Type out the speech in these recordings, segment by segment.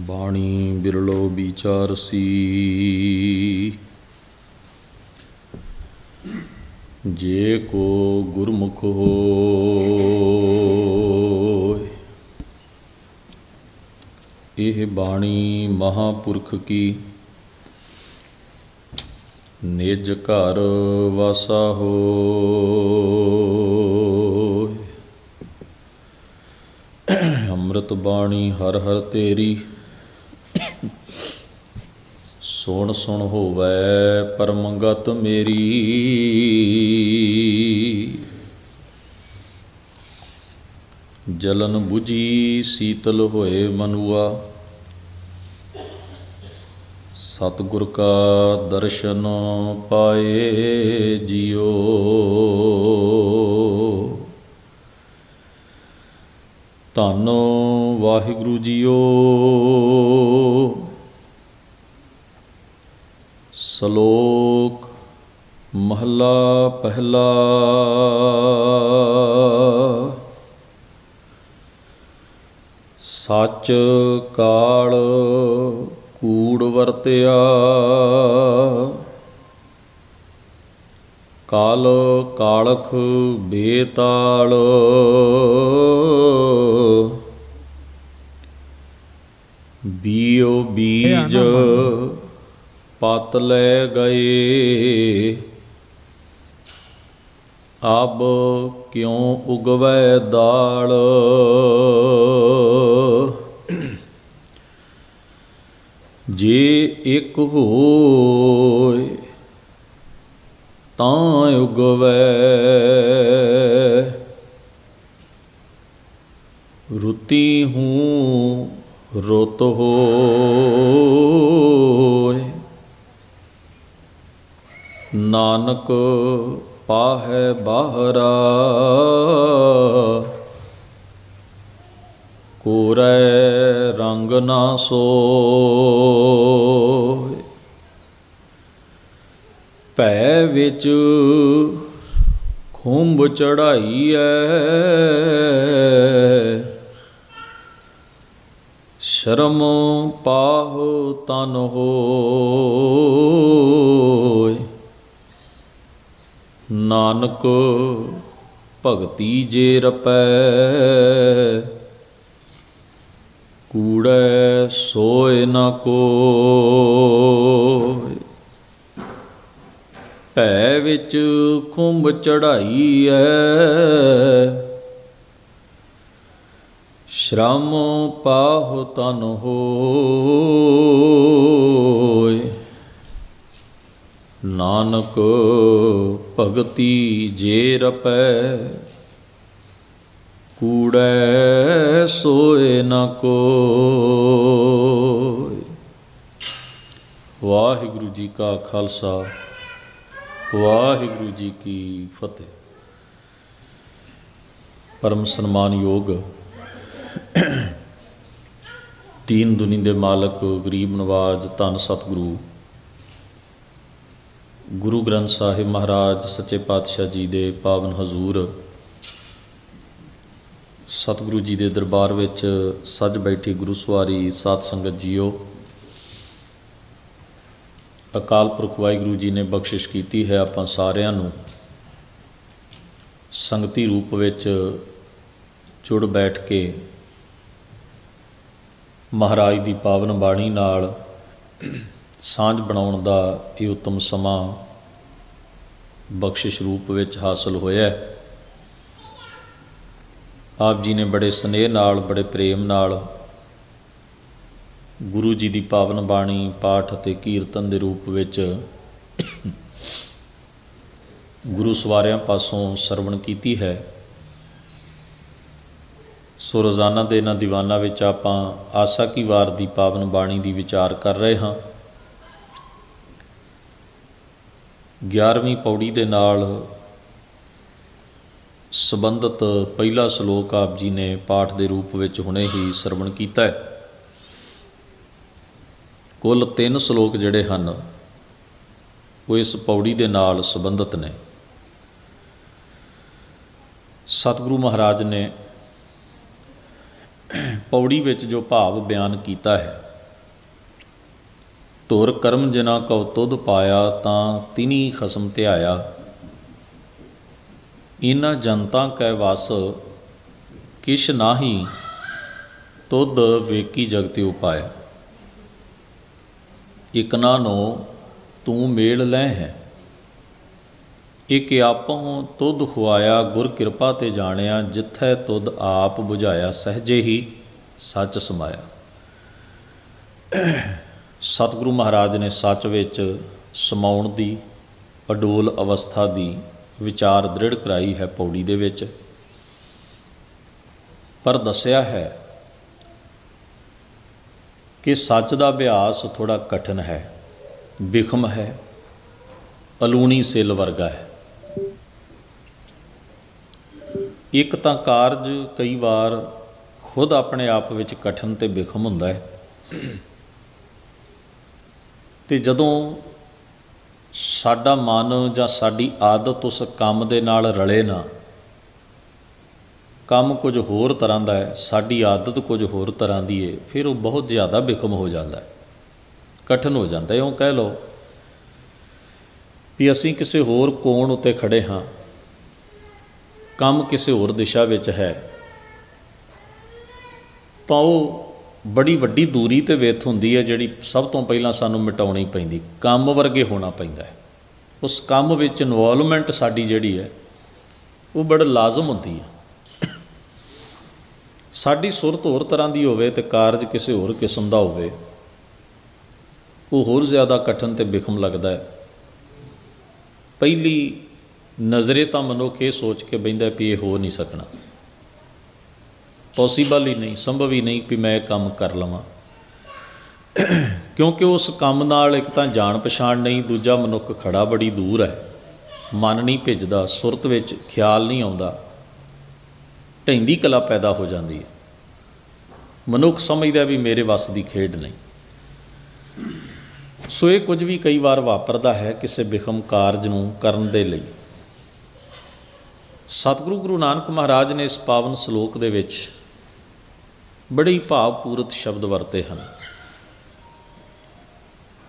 ਬਾਣੀ ਬਿਰਲੋ ਵਿਚਾਰਸੀ। ਜੇ ਕੋ ਗੁਰਮੁਖ ਹੋਇ, ਇਹ ਬਾਣੀ ਮਹਾਂਪੁਰਖ ਕੀ। ਨਿਜ ਘਰ ਵਾਸਾ ਹੋਇ, ਅੰਮ੍ਰਿਤ ਬਾਣੀ ਹਰ ਹਰ ਤੇਰੀ। ਸੁਣ ਸੁਣ ਹੋਵੈ ਪਰਮ ਗਤ ਮੇਰੀ। ਜਲਨ ਬੁਝੀ ਸੀਤਲ ਹੋਏ ਮਨੁਆ, ਸਤਿਗੁਰ ਕਾ ਦਰਸ਼ਨ ਪਾਏ ਜਿਉ। ਧੰਨ ਵਾਹਿਗੁਰੂ ਜੀਓ। ਸ਼ਲੋਕ ਮਹਲਾ ਪਹਿਲਾ। ਸੱਚ ਕਾਲ ਕੂੜ ਵਰਤਿਆ, ਕਾਲ ਕਾਲਖ ਬੇਤਾਲ। ਬੀਓ ਬੀਜ ਪਤ ਲੈ ਗਏ, ਅਬ ਕਿਉਂ ਉਗਵੈ ਦਾਲ। ਜੇ ਇੱਕ ਹੋਇ ਤਾਂ ਉਗਵੈ, ਰੁਤੀ ਹੂੰ ਰੁੱਤ ਹੋਇ। ਨਾਨਕ ਪਾਹੈ ਬਾਹਰਾ, ਕੋਰੈ ਰੰਗ ਨਾ ਸੋਇ। ਭੈ ਵਿੱਚ ਖੁੰਭ ਚੜ੍ਹਾਈਐ, ਸ਼ਰਮ ਪਾਹੁ ਤਨ ਹੋਇ। ਨਾਨਕ ਭਗਤੀ ਜੇ ਰਪੈ, ਕੂੜੈ ਸੋਇ ਨ ਕੋਇ। ਭੈ ਵਿੱਚ ਖੁੰਭ ਚੜ੍ਹਾਈਐ, ਸ਼ਰਮ ਪਾਹੁ ਤਨ ਹੋਇ। ਨਾਨਕ ਭਗਤੀ ਜੇ ਰਪੈ, ਕੂੜੈ ਸੋਇ ਨ ਕੋਇ। ਵਾਹਿਗੁਰੂ ਜੀ ਕਾ ਖਾਲਸਾ, ਵਾਹਿਗੁਰੂ ਜੀ ਕੀ ਫਤਿਹ। ਪਰਮ ਸਨਮਾਨਯੋਗ ਦੀਨ ਦੁਨੀ ਦੇ ਮਾਲਕ, ਗਰੀਬ ਨਵਾਜ, ਧੰਨ ਸਤਿਗੁਰੂ ਗੁਰੂ ਗ੍ਰੰਥ ਸਾਹਿਬ ਮਹਾਰਾਜ ਸੱਚੇ ਪਾਤਸ਼ਾਹ ਜੀ ਦੇ ਪਾਵਨ ਹਜ਼ੂਰ, ਸਤਿਗੁਰੂ ਜੀ ਦੇ ਦਰਬਾਰ ਵਿੱਚ ਸੱਜ ਬੈਠੀ ਗੁਰੂ ਸਵਾਰੀ ਸਾਧ ਸੰਗਤ ਜੀਓ। ਅਕਾਲ ਪੁਰਖ ਵਾਹਿਗੁਰੂ ਜੀ ਨੇ ਬਖਸ਼ਿਸ਼ ਕੀਤੀ ਹੈ ਆਪਾਂ ਸਾਰਿਆਂ ਨੂੰ ਸੰਗਤੀ ਰੂਪ ਵਿੱਚ ਜੁੜ ਬੈਠ ਕੇ ਮਹਾਰਾਜ ਦੀ ਪਾਵਨ ਬਾਣੀ ਨਾਲ ਸਾਂਝ ਬਣਾਉਣ ਦਾ ਇਹ ਉੱਤਮ ਸਮਾਂ ਬਖਸ਼ਿਸ਼ ਰੂਪ ਵਿੱਚ ਹਾਸਲ ਹੋਇਆ। ਆਪ ਜੀ ਨੇ ਬੜੇ ਸਨੇਹ ਨਾਲ, ਬੜੇ ਪ੍ਰੇਮ ਨਾਲ ਗੁਰੂ ਜੀ ਦੀ ਪਾਵਨ ਬਾਣੀ ਪਾਠ ਅਤੇ ਕੀਰਤਨ ਦੇ ਰੂਪ ਵਿੱਚ ਗੁਰੂ ਸਵਾਰਿਆਂ ਪਾਸੋਂ ਸਰਵਣ ਕੀਤੀ ਹੈ। ਸੋ ਰੋਜ਼ਾਨਾ ਦੇ ਇਹਨਾਂ ਦੀਵਾਨਾਂ ਵਿੱਚ ਆਪਾਂ ਆਸਾ ਕੀ ਵਾਰ ਦੀ ਪਾਵਨ ਬਾਣੀ ਦੀ ਵਿਚਾਰ ਕਰ ਰਹੇ ਹਾਂ। 11ਵੀਂ ਪੌੜੀ ਦੇ ਨਾਲ ਸੰਬੰਧਿਤ ਪਹਿਲਾ ਸ਼ਲੋਕ ਆਪ ਜੀ ਨੇ ਪਾਠ ਦੇ ਰੂਪ ਵਿੱਚ ਹੁਣੇ ਹੀ ਸਰਵਣ ਕੀਤਾ ਹੈ। ਕੁੱਲ 3 ਸ਼ਲੋਕ ਜਿਹੜੇ ਹਨ ਉਹ ਇਸ ਪੌੜੀ ਦੇ ਨਾਲ ਸੰਬੰਧਿਤ ਨੇ। ਸਤਿਗੁਰੂ ਮਹਾਰਾਜ ਨੇ ਪੌੜੀ ਵਿੱਚ ਜੋ ਭਾਵ ਬਿਆਨ ਕੀਤਾ ਹੈ ਧੁਰ ਕਰਮ ਜਿਨਾ ਕਉ ਤੁਧ ਪਾਇਆ, ਤਾਂ ਤਿਨੀ ਖਸਮ ਧਿਆਇਆ। ਇਨ੍ਹਾਂ ਜਨਤਾ ਕੈ ਵਸ ਕਿਛ ਨਾਹੀ, ਤੁਧ ਵੇਕੀ ਜਗਤਿ ਉਪਾਇਆ। ਇਕਨਾ ਨੋ ਤੂੰ ਮੇਲ ਲੈ ਹੈ, ਇਕ ਆਪਹੁ ਤੁਧ ਹੁਆਇਆ। ਗੁਰ ਕਿਰਪਾ ਤੇ ਜਾਣਿਆ, ਜਿੱਥੈ ਤੁਧ ਆਪ ਬੁਝਾਇਆ। ਸਹਿਜੇ ਹੀ ਸੱਚ ਸਮਾਇਆ। ਸਤਿਗੁਰੂ ਮਹਾਰਾਜ ਨੇ ਸੱਚ ਵਿੱਚ ਸਮਾਉਣ ਦੀ, ਅਡੋਲ ਅਵਸਥਾ ਦੀ ਵਿਚਾਰ ਦ੍ਰਿੜ ਕਰਾਈ ਹੈ ਪੌੜੀ ਦੇ ਵਿੱਚ। ਪਰ ਦੱਸਿਆ ਹੈ ਕਿ ਸੱਚ ਦਾ ਅਭਿਆਸ ਥੋੜ੍ਹਾ ਕਠਿਨ ਹੈ, ਬਿਖਮ ਹੈ, ਅਲੂਣੀ ਸਿੱਲ ਵਰਗਾ ਹੈ। ਇੱਕ ਤਾਂ ਕਾਰਜ ਕਈ ਵਾਰ ਖੁਦ ਆਪਣੇ ਆਪ ਵਿੱਚ ਕਠਿਨ ਅਤੇ ਬਿਖਮ ਹੁੰਦਾ ਹੈ, ਅਤੇ ਜਦੋਂ ਸਾਡਾ ਮਨ ਜਾਂ ਸਾਡੀ ਆਦਤ ਉਸ ਕੰਮ ਦੇ ਨਾਲ ਰਲੇ ਨਾ, ਕੰਮ ਕੁਝ ਹੋਰ ਤਰ੍ਹਾਂ ਦਾ ਹੈ, ਸਾਡੀ ਆਦਤ ਕੁਝ ਹੋਰ ਤਰ੍ਹਾਂ ਦੀ ਹੈ, ਫਿਰ ਉਹ ਬਹੁਤ ਜ਼ਿਆਦਾ ਬਿਖਮ ਹੋ ਜਾਂਦਾ ਹੈ, ਕਠਿਨ ਹੋ ਜਾਂਦਾ ਹੈ। ਇਉਂ ਕਹਿ ਲਓ ਵੀ ਅਸੀਂ ਕਿਸੇ ਹੋਰ ਕੋਣ ਉੱਤੇ ਖੜ੍ਹੇ ਹਾਂ, ਕੰਮ ਕਿਸੇ ਹੋਰ ਦਿਸ਼ਾ ਵਿੱਚ ਹੈ, ਤਾਂ ਉਹ ਬੜੀ ਵੱਡੀ ਦੂਰੀ 'ਤੇ ਵਿੱਥ ਹੁੰਦੀ ਹੈ, ਜਿਹੜੀ ਸਭ ਤੋਂ ਪਹਿਲਾਂ ਸਾਨੂੰ ਮਿਟਾਉਣੀ ਪੈਂਦੀ। ਕੰਮ ਵਰਗੇ ਹੋਣਾ ਪੈਂਦਾ ਹੈ। ਉਸ ਕੰਮ ਵਿੱਚ ਇਨਵੋਲਵਮੈਂਟ ਸਾਡੀ ਜਿਹੜੀ ਹੈ ਉਹ ਬੜਾ ਲਾਜ਼ਮ ਹੁੰਦੀ ਹੈ। ਸਾਡੀ ਸੁਰਤ ਹੋਰ ਤਰ੍ਹਾਂ ਦੀ ਹੋਵੇ ਅਤੇ ਕਾਰਜ ਕਿਸੇ ਹੋਰ ਕਿਸਮ ਦਾ ਹੋਵੇ, ਉਹ ਹੋਰ ਜ਼ਿਆਦਾ ਕਠਿਨ ਅਤੇ ਬਿਖਮ ਲੱਗਦਾ ਹੈ। ਪਹਿਲੀ ਨਜ਼ਰੇ ਤਾਂ ਮਨੁੱਖ ਇਹ ਸੋਚ ਕੇ ਬਹਿੰਦਾ ਵੀ ਇਹ ਹੋ ਨਹੀਂ ਸਕਣਾ, ਪੋਸੀਬਲ ਹੀ ਨਹੀਂ, ਸੰਭਵ ਹੀ ਨਹੀਂ ਵੀ ਮੈਂ ਇਹ ਕੰਮ ਕਰ ਲਵਾਂ, ਕਿਉਂਕਿ ਉਸ ਕੰਮ ਨਾਲ ਇੱਕ ਤਾਂ ਜਾਣ ਪਛਾਣ ਨਹੀਂ, ਦੂਜਾ ਮਨੁੱਖ ਖੜਾ ਬੜੀ ਦੂਰ ਹੈ, ਮਨ ਨਹੀਂ ਭਿੱਜਦਾ, ਸੁਰਤ ਵਿੱਚ ਖਿਆਲ ਨਹੀਂ ਆਉਂਦਾ, ਢਹਿੰਦੀ ਕਲਾ ਪੈਦਾ ਹੋ ਜਾਂਦੀ ਹੈ। ਮਨੁੱਖ ਸਮਝਦਾ ਵੀ ਮੇਰੇ ਵੱਸ ਦੀ ਖੇਡ ਨਹੀਂ। ਸੋ ਇਹ ਕੁਝ ਵੀ ਕਈ ਵਾਰ ਵਾਪਰਦਾ ਹੈ ਕਿਸੇ ਬਿਖਮ ਕਾਰਜ ਨੂੰ ਕਰਨ ਦੇ ਲਈ। ਸਤਿਗੁਰੂ ਗੁਰੂ ਨਾਨਕ ਮਹਾਰਾਜ ਨੇ ਇਸ ਪਾਵਨ ਸਲੋਕ ਦੇ ਵਿੱਚ ਬੜੇ ਹੀ ਭਾਵਪੂਰਤ ਸ਼ਬਦ ਵਰਤੇ ਹਨ।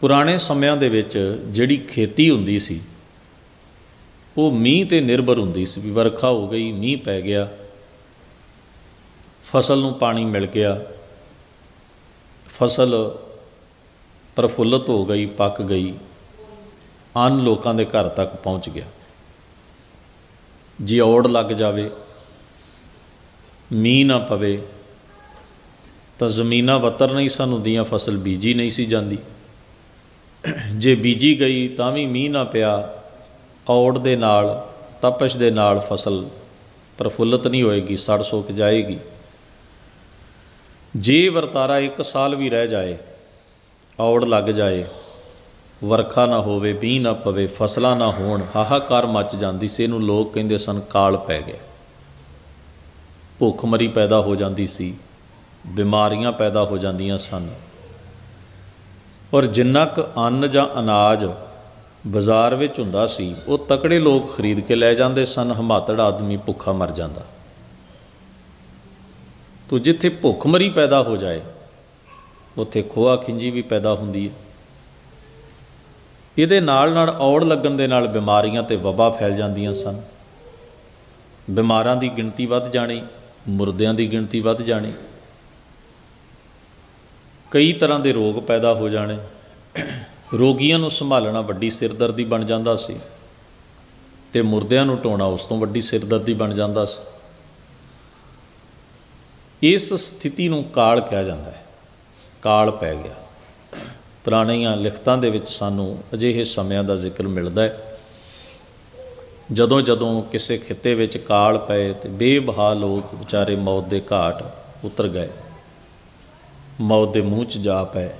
ਪੁਰਾਣੇ ਸਮਿਆਂ ਦੇ ਵਿੱਚ ਜਿਹੜੀ ਖੇਤੀ ਹੁੰਦੀ ਸੀ ਉਹ ਮੀਂਹ 'ਤੇ ਨਿਰਭਰ ਹੁੰਦੀ ਸੀ, ਵੀ ਵਰਖਾ ਹੋ ਗਈ, ਮੀਂਹ ਪੈ ਗਿਆ, ਫਸਲ ਨੂੰ ਪਾਣੀ ਮਿਲ ਗਿਆ, ਫਸਲ ਪ੍ਰਫੁੱਲਤ ਹੋ ਗਈ, ਪੱਕ ਗਈ, ਅੰਨ ਲੋਕਾਂ ਦੇ ਘਰ ਤੱਕ ਪਹੁੰਚ ਗਿਆ। ਜੇ ਔੜ ਲੱਗ ਜਾਵੇ, ਮੀਂਹ ਨਾ ਪਵੇ, ਤਾਂ ਜ਼ਮੀਨਾਂ ਵੱਤਰ ਨਹੀਂ ਸਨ ਹੁੰਦੀਆਂ, ਫਸਲ ਬੀਜੀ ਨਹੀਂ ਸੀ ਜਾਂਦੀ। ਜੇ ਬੀਜੀ ਗਈ ਤਾਂ ਵੀ ਮੀਂਹ ਨਾ ਪਿਆ, ਔੜ ਦੇ ਨਾਲ, ਤਪਸ਼ ਦੇ ਨਾਲ ਫਸਲ ਪ੍ਰਫੁੱਲਤ ਨਹੀਂ ਹੋਏਗੀ, ਸੜ ਸੁੱਕ ਜਾਏਗੀ। ਜੇ ਵਰਤਾਰਾ ਇੱਕ ਸਾਲ ਵੀ ਰਹਿ ਜਾਏ, ਔੜ ਲੱਗ ਜਾਏ, ਵਰਖਾ ਨਾ ਹੋਵੇ, ਮੀਂਹ ਨਾ ਪਵੇ, ਫਸਲਾਂ ਨਾ ਹੋਣ, ਹਾਹਾਕਾਰ ਮੱਚ ਜਾਂਦੀ ਸੀ। ਇਹਨੂੰ ਲੋਕ ਕਹਿੰਦੇ ਸਨ ਕਾਲ ਪੈ ਗਿਆ। ਭੁੱਖਮਰੀ ਪੈਦਾ ਹੋ ਜਾਂਦੀ ਸੀ, ਬਿਮਾਰੀਆਂ ਪੈਦਾ ਹੋ ਜਾਂਦੀਆਂ ਸਨ, ਔਰ ਜਿੰਨਾ ਕੁ ਅੰਨ ਜਾਂ ਅਨਾਜ ਬਾਜ਼ਾਰ ਵਿੱਚ ਹੁੰਦਾ ਸੀ ਉਹ ਤਕੜੇ ਲੋਕ ਖਰੀਦ ਕੇ ਲੈ ਜਾਂਦੇ ਸਨ, ਹਮਾਤੜ ਆਦਮੀ ਭੁੱਖਾ ਮਰ ਜਾਂਦਾ। ਤੋ ਜਿੱਥੇ ਭੁੱਖਮਰੀ ਪੈਦਾ ਹੋ ਜਾਏ ਉੱਥੇ ਖੋਆ ਖਿੰਜੀ ਵੀ ਪੈਦਾ ਹੁੰਦੀ ਹੈ। ਇਹਦੇ ਨਾਲ ਨਾਲ ਔੜ ਲੱਗਣ ਦੇ ਨਾਲ ਬਿਮਾਰੀਆਂ ਅਤੇ ਵਬਾ ਫੈਲ ਜਾਂਦੀਆਂ ਸਨ। ਬਿਮਾਰਾਂ ਦੀ ਗਿਣਤੀ ਵੱਧ ਜਾਣੀ, ਮੁਰਦਿਆਂ ਦੀ ਗਿਣਤੀ ਵੱਧ ਜਾਣੀ, ਕਈ ਤਰ੍ਹਾਂ ਦੇ ਰੋਗ ਪੈਦਾ ਹੋ ਜਾਣੇ। ਰੋਗੀਆਂ ਨੂੰ ਸੰਭਾਲਣਾ ਵੱਡੀ ਸਿਰਦਰਦੀ ਬਣ ਜਾਂਦਾ ਸੀ, ਅਤੇ ਮੁਰਦਿਆਂ ਨੂੰ ਢੋਣਾ ਉਸ ਤੋਂ ਵੱਡੀ ਸਿਰਦਰਦੀ ਬਣ ਜਾਂਦਾ ਸੀ। ਇਸ ਸਥਿਤੀ ਨੂੰ ਕਾਲ ਕਿਹਾ ਜਾਂਦਾ ਹੈ। ਕਾਲ ਪੈ ਗਿਆ। ਪੁਰਾਣੀਆਂ ਲਿਖਤਾਂ ਦੇ ਵਿੱਚ ਸਾਨੂੰ ਅਜਿਹੇ ਸਮਿਆਂ ਦਾ ਜ਼ਿਕਰ ਮਿਲਦਾ ਹੈ ਜਦੋਂ ਜਦੋਂ ਕਿਸੇ ਖਿੱਤੇ ਵਿੱਚ ਕਾਲ ਪਏ ਅਤੇ ਬੇਬਹਾ ਲੋਕ ਵਿਚਾਰੇ ਮੌਤ ਦੇ ਘਾਟ ਉਤਰ ਗਏ, ਮੌਤ ਦੇ ਮੂੰਹ 'ਚ ਜਾ ਪਏ,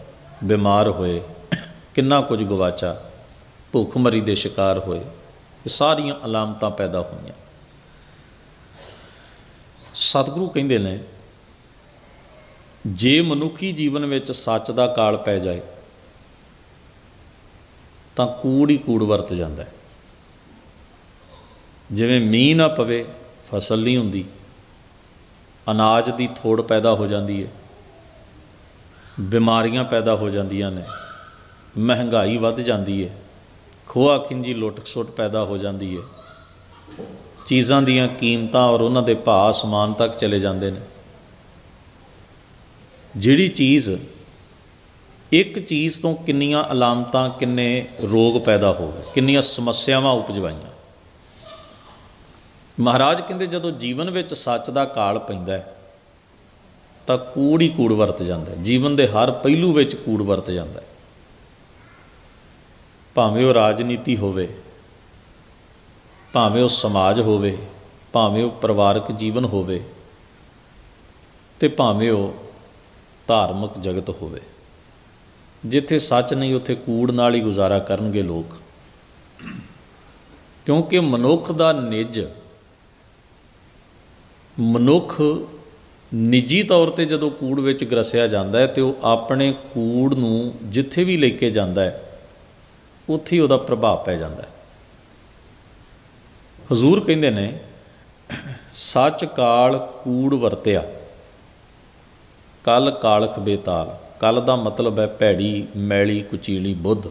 ਬਿਮਾਰ ਹੋਏ, ਕਿੰਨਾ ਕੁਝ ਗਵਾਚਾ, ਭੁੱਖਮਰੀ ਦੇ ਸ਼ਿਕਾਰ ਹੋਏ। ਇਹ ਸਾਰੀਆਂ ਅਲਾਮਤਾਂ ਪੈਦਾ ਹੋਈਆਂ। ਸਤਿਗੁਰੂ ਕਹਿੰਦੇ ਨੇ ਜੇ ਮਨੁੱਖੀ ਜੀਵਨ ਵਿੱਚ ਸੱਚ ਦਾ ਕਾਲ ਪੈ ਜਾਏ ਤਾਂ ਕੂੜ ਹੀ ਕੂੜ ਵਰਤ ਜਾਂਦਾ ਹੈ। ਜਿਵੇਂ ਮੀਂਹ ਨਾ ਪਵੇ ਫਸਲ ਨਹੀਂ ਹੁੰਦੀ, ਅਨਾਜ ਦੀ ਥੋੜ ਪੈਦਾ ਹੋ ਜਾਂਦੀ ਹੈ, ਬਿਮਾਰੀਆਂ ਪੈਦਾ ਹੋ ਜਾਂਦੀਆਂ ਨੇ, महंगाई वध जाती है, खोआ खिंजी लुट खसुट पैदा हो जाती है, चीज़ों दीयां कीमतां और उन्हां दे भाव आसमान तक चले जाते हैं। जिहड़ी चीज़ एक चीज़ तो किन्नियां अलामतां, किन्ने रोग पैदा हो गए, किन्नियां समस्यावां उपजवाइयां। महाराज कहते जदों जीवन में सच का काल पैंदा है तो कूड़ ही कूड़ वरत जाता है। जीवन के हर पहलू में कूड़ वरत जाता है, भावें वो राजनीति होवे, भावें वो समाज होवे, भावें वो परिवारक जीवन होवे, ते भावें वो धार्मिक जगत होवे। जिथे सच नहीं उत्थे कूड़ नाल ही गुजारा करनगे लोग, क्योंकि मनुख दा निज, मनुख निजी तौर पर जदों कूड़ विच ग्रसिया जाता है तो वह अपने कूड़ नूं जिथे भी लेके जाता है उत्थे ही उहदा प्रभाव पै जाता है। हजूर कहंदे ने सच काल कूड़ वरत्या, कल कालख बेताल। कल का मतलब है भैड़ी मैली कुचीली बुद्ध,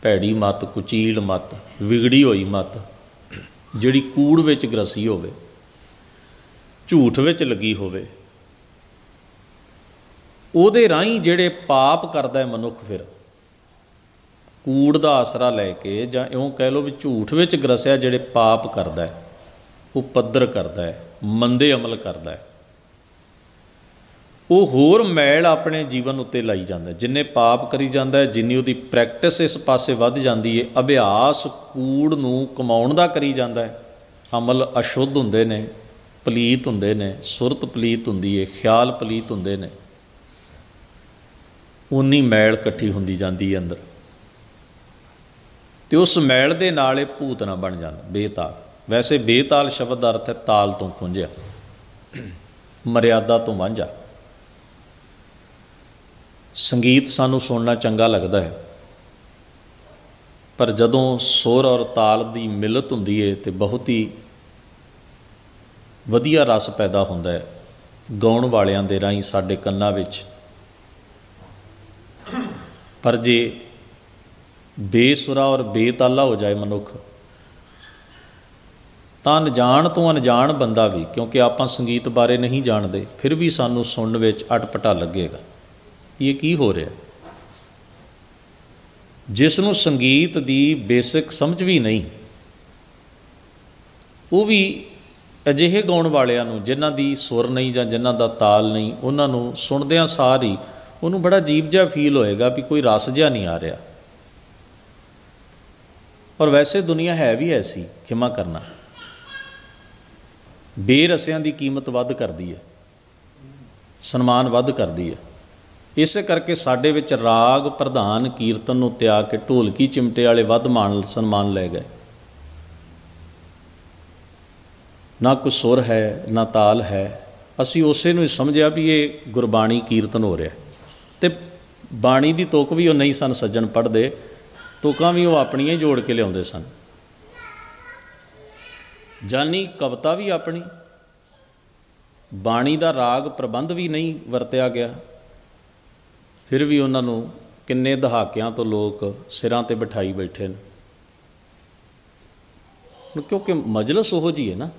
भैड़ी मत, कुचील मत, विगड़ी हुई मत, जिहड़ी कूड़ विच ग्रसी होवे, झूठ विच लगी होवे, उहदे राहीं जिहड़े पाप करदा है मनुख, फिर कूड़ दा आसरा लैके जां इउं कह लो भी झूठ विच ग्रसिया जिहड़े पाप करदा है, वो पੱਧਰ करदा है, मंदे अमल करदा है, वो होर मैल अपने जीवन उत्ते लाई जाता है। जिन्ने पाप करी जाता है, जिन्नी उहदी प्रैक्टिस इस पासे वध जाती है, अभ्यास कूड़ नूं कमाउण दा करी जाता है, अमल अशुद्ध हुंदे ने, पलीत हुंदे ने, सुरत पलीत हुंदी है, ख्याल पलीत हुंदे ने, उन्नी मैल इकट्ठी हुंदी जाती है अंदर, तो उस मैल दे नाल भूतना बन जाता बेताल। वैसे बेताल शब्द का अर्थ है ताल तो खुंझिया, मर्यादा तो वांझा। संगीत सानू सुनना चंगा लगता है, पर जदों सुर और ताल की मिलत हुंदी है तो बहुत ही वधिया रस पैदा होंदा है गाउण वालियां दे राहीं साडे कन्नां विच। पर जे बेसुरा और बेताला हो जाए मनुख, तो अनजान तो अनजान बंदा भी, क्योंकि आपां संगीत बारे नहीं जानते, फिर भी सानू सुनन विच अटपटा लगेगा ये की हो रहा। जिसनों संगीत की बेसिक समझ भी नहीं, वो भी अजिहे गाउण वालियां नूं जिन्हां दी सुर नहीं जां जिन्हां दा ताल नहीं, उन्हां नूं सुणदियां सार ही उन्होंने बड़ा अजीब जिहा फील होएगा भी कोई रस जिहा नहीं आ रहा। और वैसे दुनिया है भी ऐसी, खिमा करना, बेरसियां की कीमत वध करती है, सन्मान वध करती है। इस करके साडे विच राग प्रधान कीर्तन नूं त्याग के ढोलकी चिमटे वाले वध मान सन्मान ले गए। ना कोई सुर है ना ताल है, असी उसे नूं समझिया भी ये गुरबाणी कीर्तन हो रहा। तो बाणी की तुक भी वो नहीं सन सज्जन पढ़ते, तुकां भी वो अपनियां ही जोड़ के लियाउंदे सन, जानी कविता भी अपनी, बाणी का राग प्रबंध भी नहीं वरत्या गया, फिर भी उन्होंने किन्ने दहाकियां तो लोग सिरां ते बिठाई बैठे ने। क्योंकि मजलस उहो जी है ना,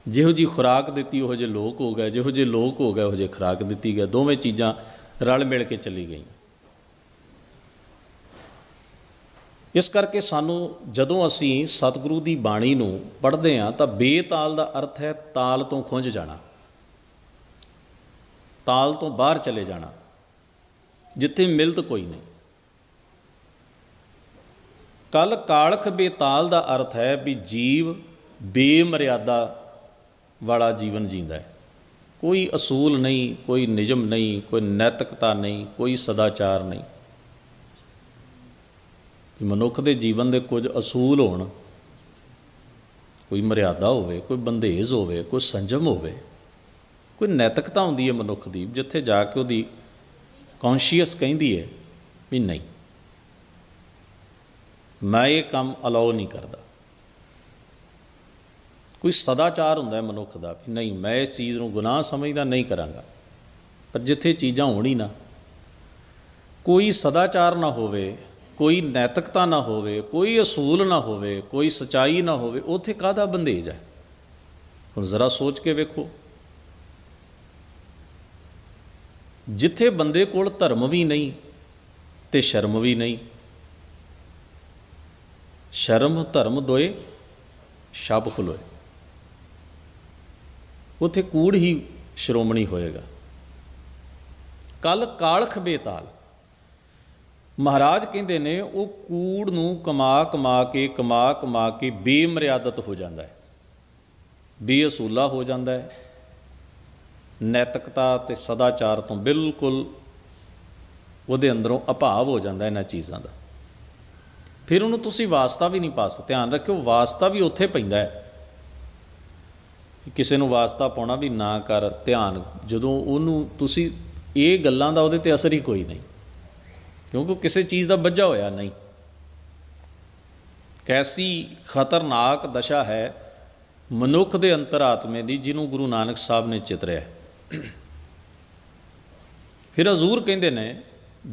जिहो जी खुराक दी उहो जे लोग हो गए, जिहो जे लोग हो गए उहो जे खुराक दी गई, दोवें चीज़ां रल मिल के चली गई। इस करके सानू जदों असी सतगुरु की बाणी नूं पढ़ते हैं तो बेताल का अर्थ है ताल तो खुंझ जाना, ताल तो बाहर चले जाना, जिथे मिलत कोई नहीं। कल कालख बेताल का अर्थ है भी जीव बेमर्यादा वाला जीवन जींदा है, कोई असूल नहीं, कोई निजम नहीं, कोई नैतिकता नहीं, कोई सदाचार नहीं। मनुख के जीवन के कुछ असूल होण, कोई मर्यादा होवे, कोई बंधेज होवे, कोई संजम होवे, कोई नैतिकता होंदी है मनुख की, जिथे जाके उहदी कॉन्शियस कहिंदी है भी नहीं मैं ये काम अलाउ नहीं करता। कोई सदाचार होंदा है मनुख का भी नहीं मैं इस चीज़ को गुनाह समझदा नहीं करांगा। पर जिथे चीज़ां होणी ना कोई सदाचार ना होवे, कोई नैतिकता ना होवे, कोई असूल ना होवे, कोई सच्चाई ना होवे, उत्थे काहदा बंधेज है? हुण जरा सोच के वेखो, जिथे बंदे कोल धर्म भी नहीं ते शर्म भी नहीं, शर्म धर्म दोए शब खलोए, उत्थे कूड़ ही श्रोमणी होएगा। कल कालख बेताल महाराज कहते ने वो कूड़ नूं कमा कमा के बेमर्यादत हो जाता है, बेअसूला हो जाता है, नैतिकता ते सदाचार तो बिल्कुल उहदे अंदरों अभाव हो जाता इन्हां चीज़ों का। फिर उन्होंने तुसीं वास्ता भी नहीं पा सकते। ध्यान रखियो, वास्ता भी उत्थे पैंदा है। किसी नूं वास्ता पाउणा भी ना कर, ध्यान जदों उहनूं तुसीं ये गल्लां दा उहदे ते असर ही कोई नहीं, क्योंकि किसी चीज़ का बझा होया नहीं। कैसी खतरनाक दशा है मनुख के अंतरात्मे की, जिन्हों गुरु नानक साहब ने चितरिया। फिर हजूर कहते ने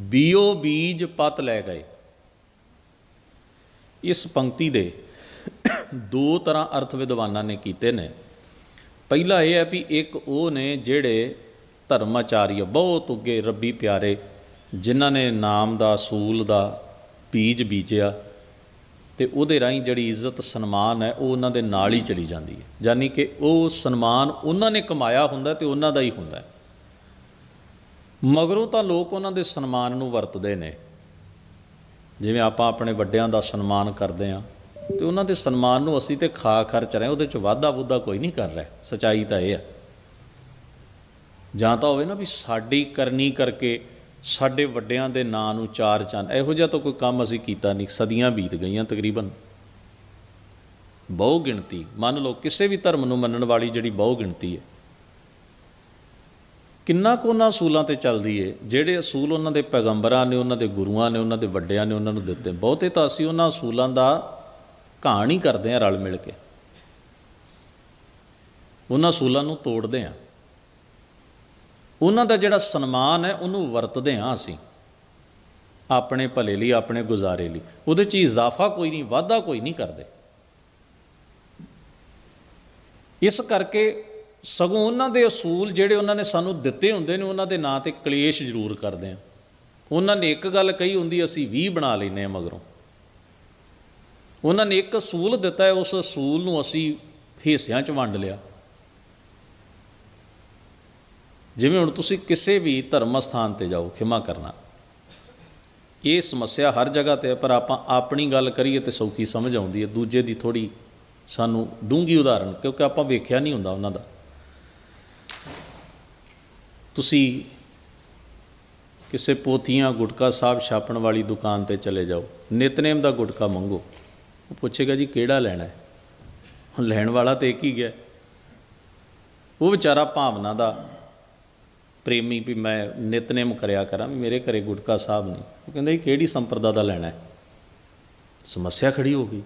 बीओ बीज पत लै गए। इस पंक्ति दे दो तरह अर्थ विद्वानां ने कीते ने। पहला यह है भी एक वो ने जेड़े धर्माचार्य बहुत उगे रब्बी प्यारे, जिन्हां ने नाम दा असूल दा बीज बीजिया, तो उहदे राहीं जिहड़ी इज्जत सन्मान है वो उन्हां दे नाल ही चली जाती है। यानी कि वो सन्मान उन्हां ने कमाया हुंदा ते उन्हां दा ही हुंदा है। मगरों तां लोक उन्हां दे सन्मान नूं वरतदे ने। जिवें आपां अपने वड्डियां दा सन्मान करदे हां, तो उन्हां दे सन्मान नूं असीं ते खा खर्च रहे, उहदे च वाधा वुधा कोई नहीं कर रहा। सच्चाई तां इह है, जां तां होवे ना भी साडी करनी करके साडे वड्डियां दे नां नूं चार चंद, इहो जिहा तो कोई काम असीं कीता नहीं। सदियां बीत गईयां तकरीबन, बहु गिणती, मान लो किसी भी धर्म नूं मनण वाली जिहड़ी बहु गिणती है, किन्ना कुछ उन्हां असूलों ते चलदी है, जिहड़े असूल उन्हां दे पैगंबरां ने, उन्हां दे गुरुआं ने, उन्हां दे वड्डियां ने उन्हां नूं दित्ते। बहुते तां असीं उन्हां असूलों दा घाण ही करदे हां, रल मिल के उन्हां असूलों नूं तोड़दे हां। उन्हां दा जिहड़ा सन्मान है उन्हूं वरतदे हां असीं अपने भले लई, अपने गुजारे लई। उहदे च इजाफा कोई नहीं, वाधा कोई नहीं करदे। इस करके सगों उन्हां दे असूल जिहड़े उन्हां ने सानूं दित्ते हुंदे ने, उन्हां दे नां ते कलेश जरूर करदे हां। उन्हां ने एक गल कही हुंदी, असीं 20 बना लैंदे हां। मगरों उन्हां ने एक असूल दिता है, उस असूल नूं असीं हिस्सिਆਂ 'ਚ वंड लिया। जिवें हुण तुसीं किसी भी धर्म स्थान ते जाओ, खिमा करना, ये समस्या हर जगह ते है, पर आपां अपनी गल करिए तो सौखी समझ आउंदी है, दूजे दी थोड़ी सानूं डूंगी उदाहरण, क्योंकि आपां वेखिया नहीं हुंदा उन्हां दा। तुसीं किसी पोथियां गुटका साहब छापण वाली दुकान ते चले जाओ, नितनेम दा गुटका मंगो, वो पुछेगा जी किहड़ा लैना है। हुण लैण वाला तो एक ही गया, वो बेचारा भावना दा प्रेमी भी मैं नितनेम करया करा, मेरे घरे गुटका साहब नहीं, वो कहंदा जी किहड़ी संप्रदा दा लैना है। समस्या खड़ी हो गई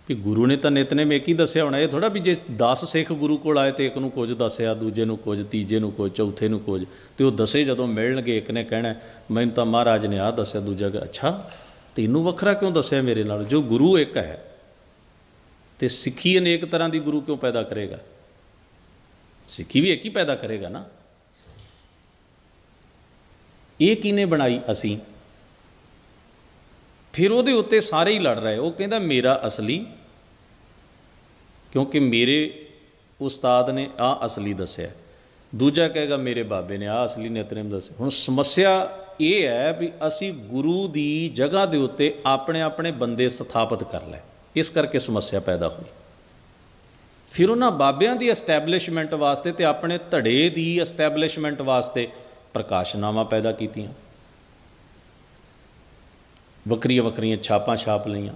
भी गुरु ने तो नितनेम एक ही दस्या होना, ये थोड़ा भी जे 10 सिख गुरु कोल आए तो एक नूं कुछ दस्या, दूजे नूं कुछ, तीजे नूं कुछ, चौथे नूं कुछ, तो वो दसे जदों मिलणगे एक ने कहना मैनूं तां महाराज ने आ दस्या, दूजा कहे अच्छा तैनूं वखरा क्यों दस्या मेरे नाल। जो गुरु एक है तो सिੱਖੀ अनेक तरह की गुरु क्यों पैदा करेगा, सिੱਖੀ भी एक ही पैदा करेगा ना। ये किने बनाई असी, फिर वो उत्ते सारे ही लड़ रहे। वो कहता मेरा असली, क्योंकि मेरे उस्ताद ने आ असली दस्या, दूजा कहेगा मेरे बाबे ने आ असली नितनेम दस्या। हुण समस्या ये है भी असी गुरु की जगह के उत्ते अपने अपने बंदे स्थापित कर लै, इस करके समस्या पैदा हुई। फिर उन्होंने बाबियां की एस्टैबलिशमेंट वास्ते ते अपने धड़े की एस्टैबलिशमेंट वास्ते प्रकाशनावां पैदा कीतियां, वक्रिया वक्रिया छापां छाप लईआं।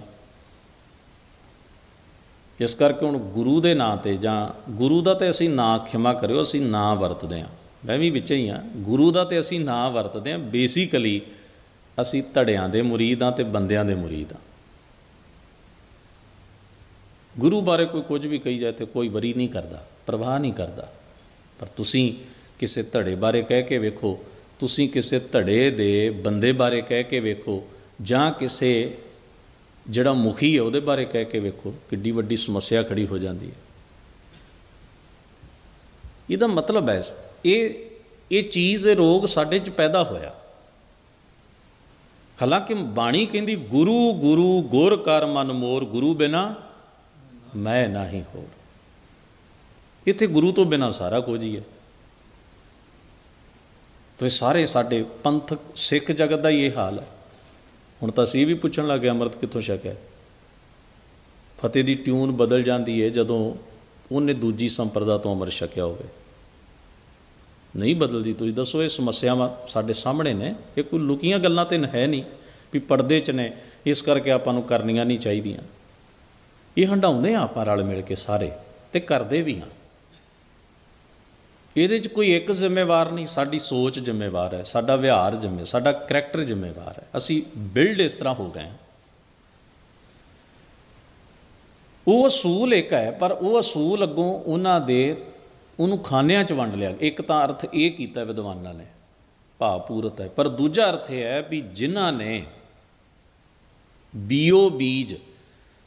इस करके हुण गुरु के नां ते जां गुरु का तो असीं नां, खिमा करियो, असीं नां वरतदे हां, मैं भी विच ही हाँ, गुरु का तो असीं नां वरतदे हां। बेसिकली असीं धड़ियां दे मुरीद हां ते बंदियां दे मुरीद हां। गुरु बारे कोई कुछ भी कही जाए तो कोई वरी नहीं करता, परवाह नहीं करता, पर तुसीं किसी धड़े बारे कह के वेखो ਤੁਸੀਂ ਕਿਸੇ ਧੜੇ ਦੇ ਬੰਦੇ ਬਾਰੇ ਕਹਿ ਕੇ ਵੇਖੋ ਜਾਂ ਕਿਸੇ ਜਿਹੜਾ ਮੁਖੀ ਹੈ ਉਹਦੇ ਬਾਰੇ ਕਹਿ ਕੇ ਵੇਖੋ, ਕਿੱਡੀ ਵੱਡੀ ਸਮੱਸਿਆ ਖੜੀ ਹੋ ਜਾਂਦੀ ਹੈ। ਇਹਦਾ ਮਤਲਬ ਹੈ ਇਹ ਚੀਜ਼, ਇਹ ਰੋਗ ਸਾਡੇ 'ਚ ਪੈਦਾ ਹੋਇਆ। ਹਾਲਾਂਕਿ ਬਾਣੀ ਕਹਿੰਦੀ ਗੁਰੂ ਗੁਰੂ ਗੁਰ ਕਰ ਮਨ ਮੋਰ, ਗੁਰੂ ਬਿਨਾ ਮੈਂ ਨਾਹੀ ਹੋਰ। ਇੱਥੇ ਗੁਰੂ ਤੋਂ ਬਿਨਾਂ ਸਾਰਾ ਕੁਝ ਹੀ ਹੈ। ਤੇ ਸਾਰੇ ਸਾਡੇ ਪੰਥਕ ਸਿੱਖ ਜਗਤ ਦਾ ਹੀ ਇਹ ਹਾਲ ਹੈ। ਹੁਣ ਤਾਂ ਅਸੀਂ ਵੀ ਪੁੱਛਣ ਲੱਗੇ ਅੰਮ੍ਰਿਤ ਕਿੱਥੋਂ ਛਕਿਆ। ਫਤਿਹ ਦੀ ਟਿਊਨ ਬਦਲ ਜਾਂਦੀ ਹੈ ਜਦੋਂ ਉਹਨੇ ਦੂਜੀ ਸੰਪਰਦਾ ਤੋਂ ਅੰਮ੍ਰਿਤ ਛਕਿਆ ਹੋਵੇ। ਨਹੀਂ ਬਦਲਦੀ। ਤੁਸੀਂ ਦੱਸੋ, ਇਹ ਸਮੱਸਿਆਵਾਂ ਸਾਡੇ ਸਾਹਮਣੇ ਨੇ, ਇਹ ਕੋਈ ਲੁਕੀਆਂ ਗੱਲਾਂ ਤਾਂ ਹੈ ਨਹੀਂ ਵੀ ਪਰਦੇ 'ਚ ਨੇ ਇਸ ਕਰਕੇ ਆਪਾਂ ਨੂੰ ਕਰਨੀਆਂ ਨਹੀਂ ਚਾਹੀਦੀਆਂ। ਇਹ ਹੰਡਾਉਂਦੇ ਹਾਂ ਆਪਾਂ ਰਲ ਮਿਲ ਕੇ ਸਾਰੇ, ਤੇ ਕਰਦੇ ਵੀ ਹਾਂ। ਇਹਦੇ 'ਚ ਕੋਈ ਇੱਕ ਜ਼ਿੰਮੇਵਾਰ ਨਹੀਂ, ਸਾਡੀ ਸੋਚ ਜ਼ਿੰਮੇਵਾਰ ਹੈ, ਸਾਡਾ ਵਿਹਾਰ ਸਾਡਾ ਕਰੈਕਟਰ ਜ਼ਿੰਮੇਵਾਰ ਹੈ। ਅਸੀਂ ਬਿਲਡ ਇਸ ਤਰ੍ਹਾਂ ਹੋ ਗਏ ਹਾਂ। ਉਹ ਅਸੂਲ ਇੱਕ ਹੈ, ਪਰ ਉਹ ਅਸੂਲ ਅੱਗੋਂ ਉਹਨਾਂ ਦੇ ਉਹਨੂੰ ਖਾਨਿਆਂ 'ਚ ਵੰਡ ਲਿਆ। ਇੱਕ ਤਾਂ ਅਰਥ ਇਹ ਕੀਤਾ ਵਿਦਵਾਨਾਂ ਨੇ, ਭਾਵਪੂਰਤ ਹੈ, ਪਰ ਦੂਜਾ ਅਰਥ ਇਹ ਹੈ ਵੀ ਜਿਨ੍ਹਾਂ ਨੇ ਬੀਓ ਬੀਜ,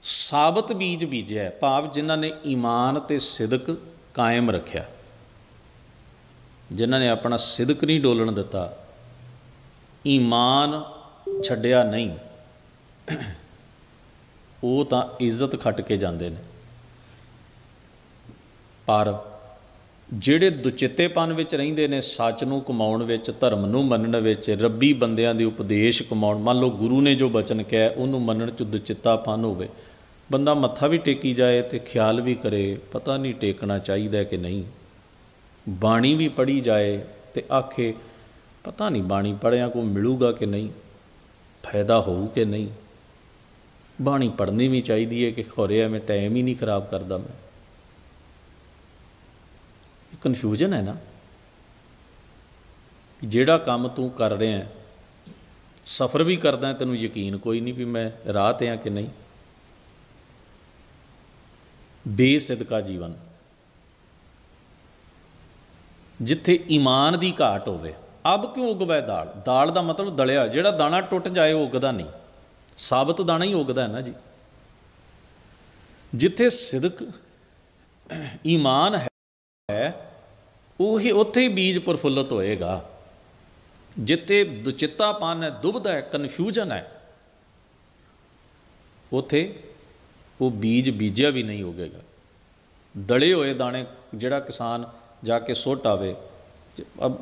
ਸਾਬਤ ਬੀਜ ਬੀਜਿਆ, ਭਾਵ ਜਿਨ੍ਹਾਂ ਨੇ ਈਮਾਨ ਅਤੇ ਸਿਦਕ ਕਾਇਮ ਰੱਖਿਆ, ਜਿਨ੍ਹਾਂ ਨੇ ਆਪਣਾ ਸਿਦਕ ਨਹੀਂ ਡੋਲਣ ਦਿੱਤਾ, ਈਮਾਨ ਛੱਡਿਆ ਨਹੀਂ, ਉਹ ਤਾਂ ਇੱਜ਼ਤ ਖੱਟ ਕੇ ਜਾਂਦੇ ਨੇ। ਪਰ ਜਿਹੜੇ ਦੁਚਿੱਤੇਪਨ ਵਿੱਚ ਰਹਿੰਦੇ ਨੇ, ਸੱਚ ਨੂੰ ਕਮਾਉਣ ਵਿੱਚ, ਧਰਮ ਨੂੰ ਮੰਨਣ ਵਿੱਚ, ਰੱਬੀ ਬੰਦਿਆਂ ਦੇ ਉਪਦੇਸ਼ ਕਮਾਉਣ, ਮੰਨ ਲਓ ਗੁਰੂ ਨੇ ਜੋ ਬਚਨ ਕਿਹਾ ਉਹਨੂੰ ਮੰਨਣ 'ਚ ਦੁਚਿੱਤਾਪਨ ਹੋਵੇ। ਬੰਦਾ ਮੱਥਾ ਵੀ ਟੇਕੀ ਜਾਏ ਅਤੇ ਖਿਆਲ ਵੀ ਕਰੇ ਪਤਾ ਨਹੀਂ ਟੇਕਣਾ ਚਾਹੀਦਾ ਕਿ ਨਹੀਂ, ਬਾਣੀ ਵੀ ਪੜ੍ਹੀ ਜਾਏ ਅਤੇ ਆਖੇ ਪਤਾ ਨਹੀਂ ਬਾਣੀ ਪੜ੍ਹਿਆ ਕੋਈ ਮਿਲੂਗਾ ਕਿ ਨਹੀਂ, ਫਾਇਦਾ ਹੋਊ ਕਿ ਨਹੀਂ। ਬਾਣੀ ਪੜ੍ਹਨੀ ਵੀ ਚਾਹੀਦੀ ਹੈ ਕਿ ਖੌਰੇ ਐਵੇਂ ਟਾਈਮ ਹੀ ਨਹੀਂ ਖਰਾਬ ਕਰਦਾ ਮੈਂ। ਕਨਫਿਊਜ਼ਨ ਹੈ ਨਾ। ਜਿਹੜਾ ਕੰਮ ਤੂੰ ਕਰ ਰਿਹਾ, ਸਫ਼ਰ ਵੀ ਕਰਦਾ, ਤੈਨੂੰ ਯਕੀਨ ਕੋਈ ਨਹੀਂ ਵੀ ਮੈਂ ਰਾਹ 'ਤੇ ਹਾਂ ਕਿ ਨਹੀਂ। ਬੇਸਿਦਕਾ ਜੀਵਨ, ਜਿੱਥੇ ਈਮਾਨ ਦੀ ਘਾਟ ਹੋਵੇ। ਅਬ ਕਿਉਂ ਉਗਵੈ ਦਾਲ, ਦਾਲ ਦਾ ਮਤਲਬ ਦਲਿਆ, ਜਿਹੜਾ ਦਾਣਾ ਟੁੱਟ ਜਾਏ ਉਹ ਉੱਗਦਾ ਨਹੀਂ, ਸਾਬਤ ਦਾਣਾ ਹੀ ਉੱਗਦਾ ਹੈ ਨਾ ਜੀ। ਜਿੱਥੇ ਸਿਦਕ ਈਮਾਨ ਹੈ ਉਹੀ ਉੱਥੇ ਹੀ ਬੀਜ ਪ੍ਰਫੁੱਲਤ ਹੋਏਗਾ। ਜਿੱਥੇ ਦੁਚਿੱਤਾਪਨ ਹੈ, ਦੁਬਿਧਾ ਹੈ, ਕਨਫਿਊਜ਼ਨ ਹੈ, ਉੱਥੇ ਉਹ ਬੀਜ ਬੀਜਿਆ ਵੀ ਨਹੀਂ ਹੋਵੇਗਾ। ਦਲੇ ਹੋਏ ਦਾਣੇ ਜਿਹੜਾ ਕਿਸਾਨ ਜਾ ਕੇ ਸੁੱਟ ਆਵੇ,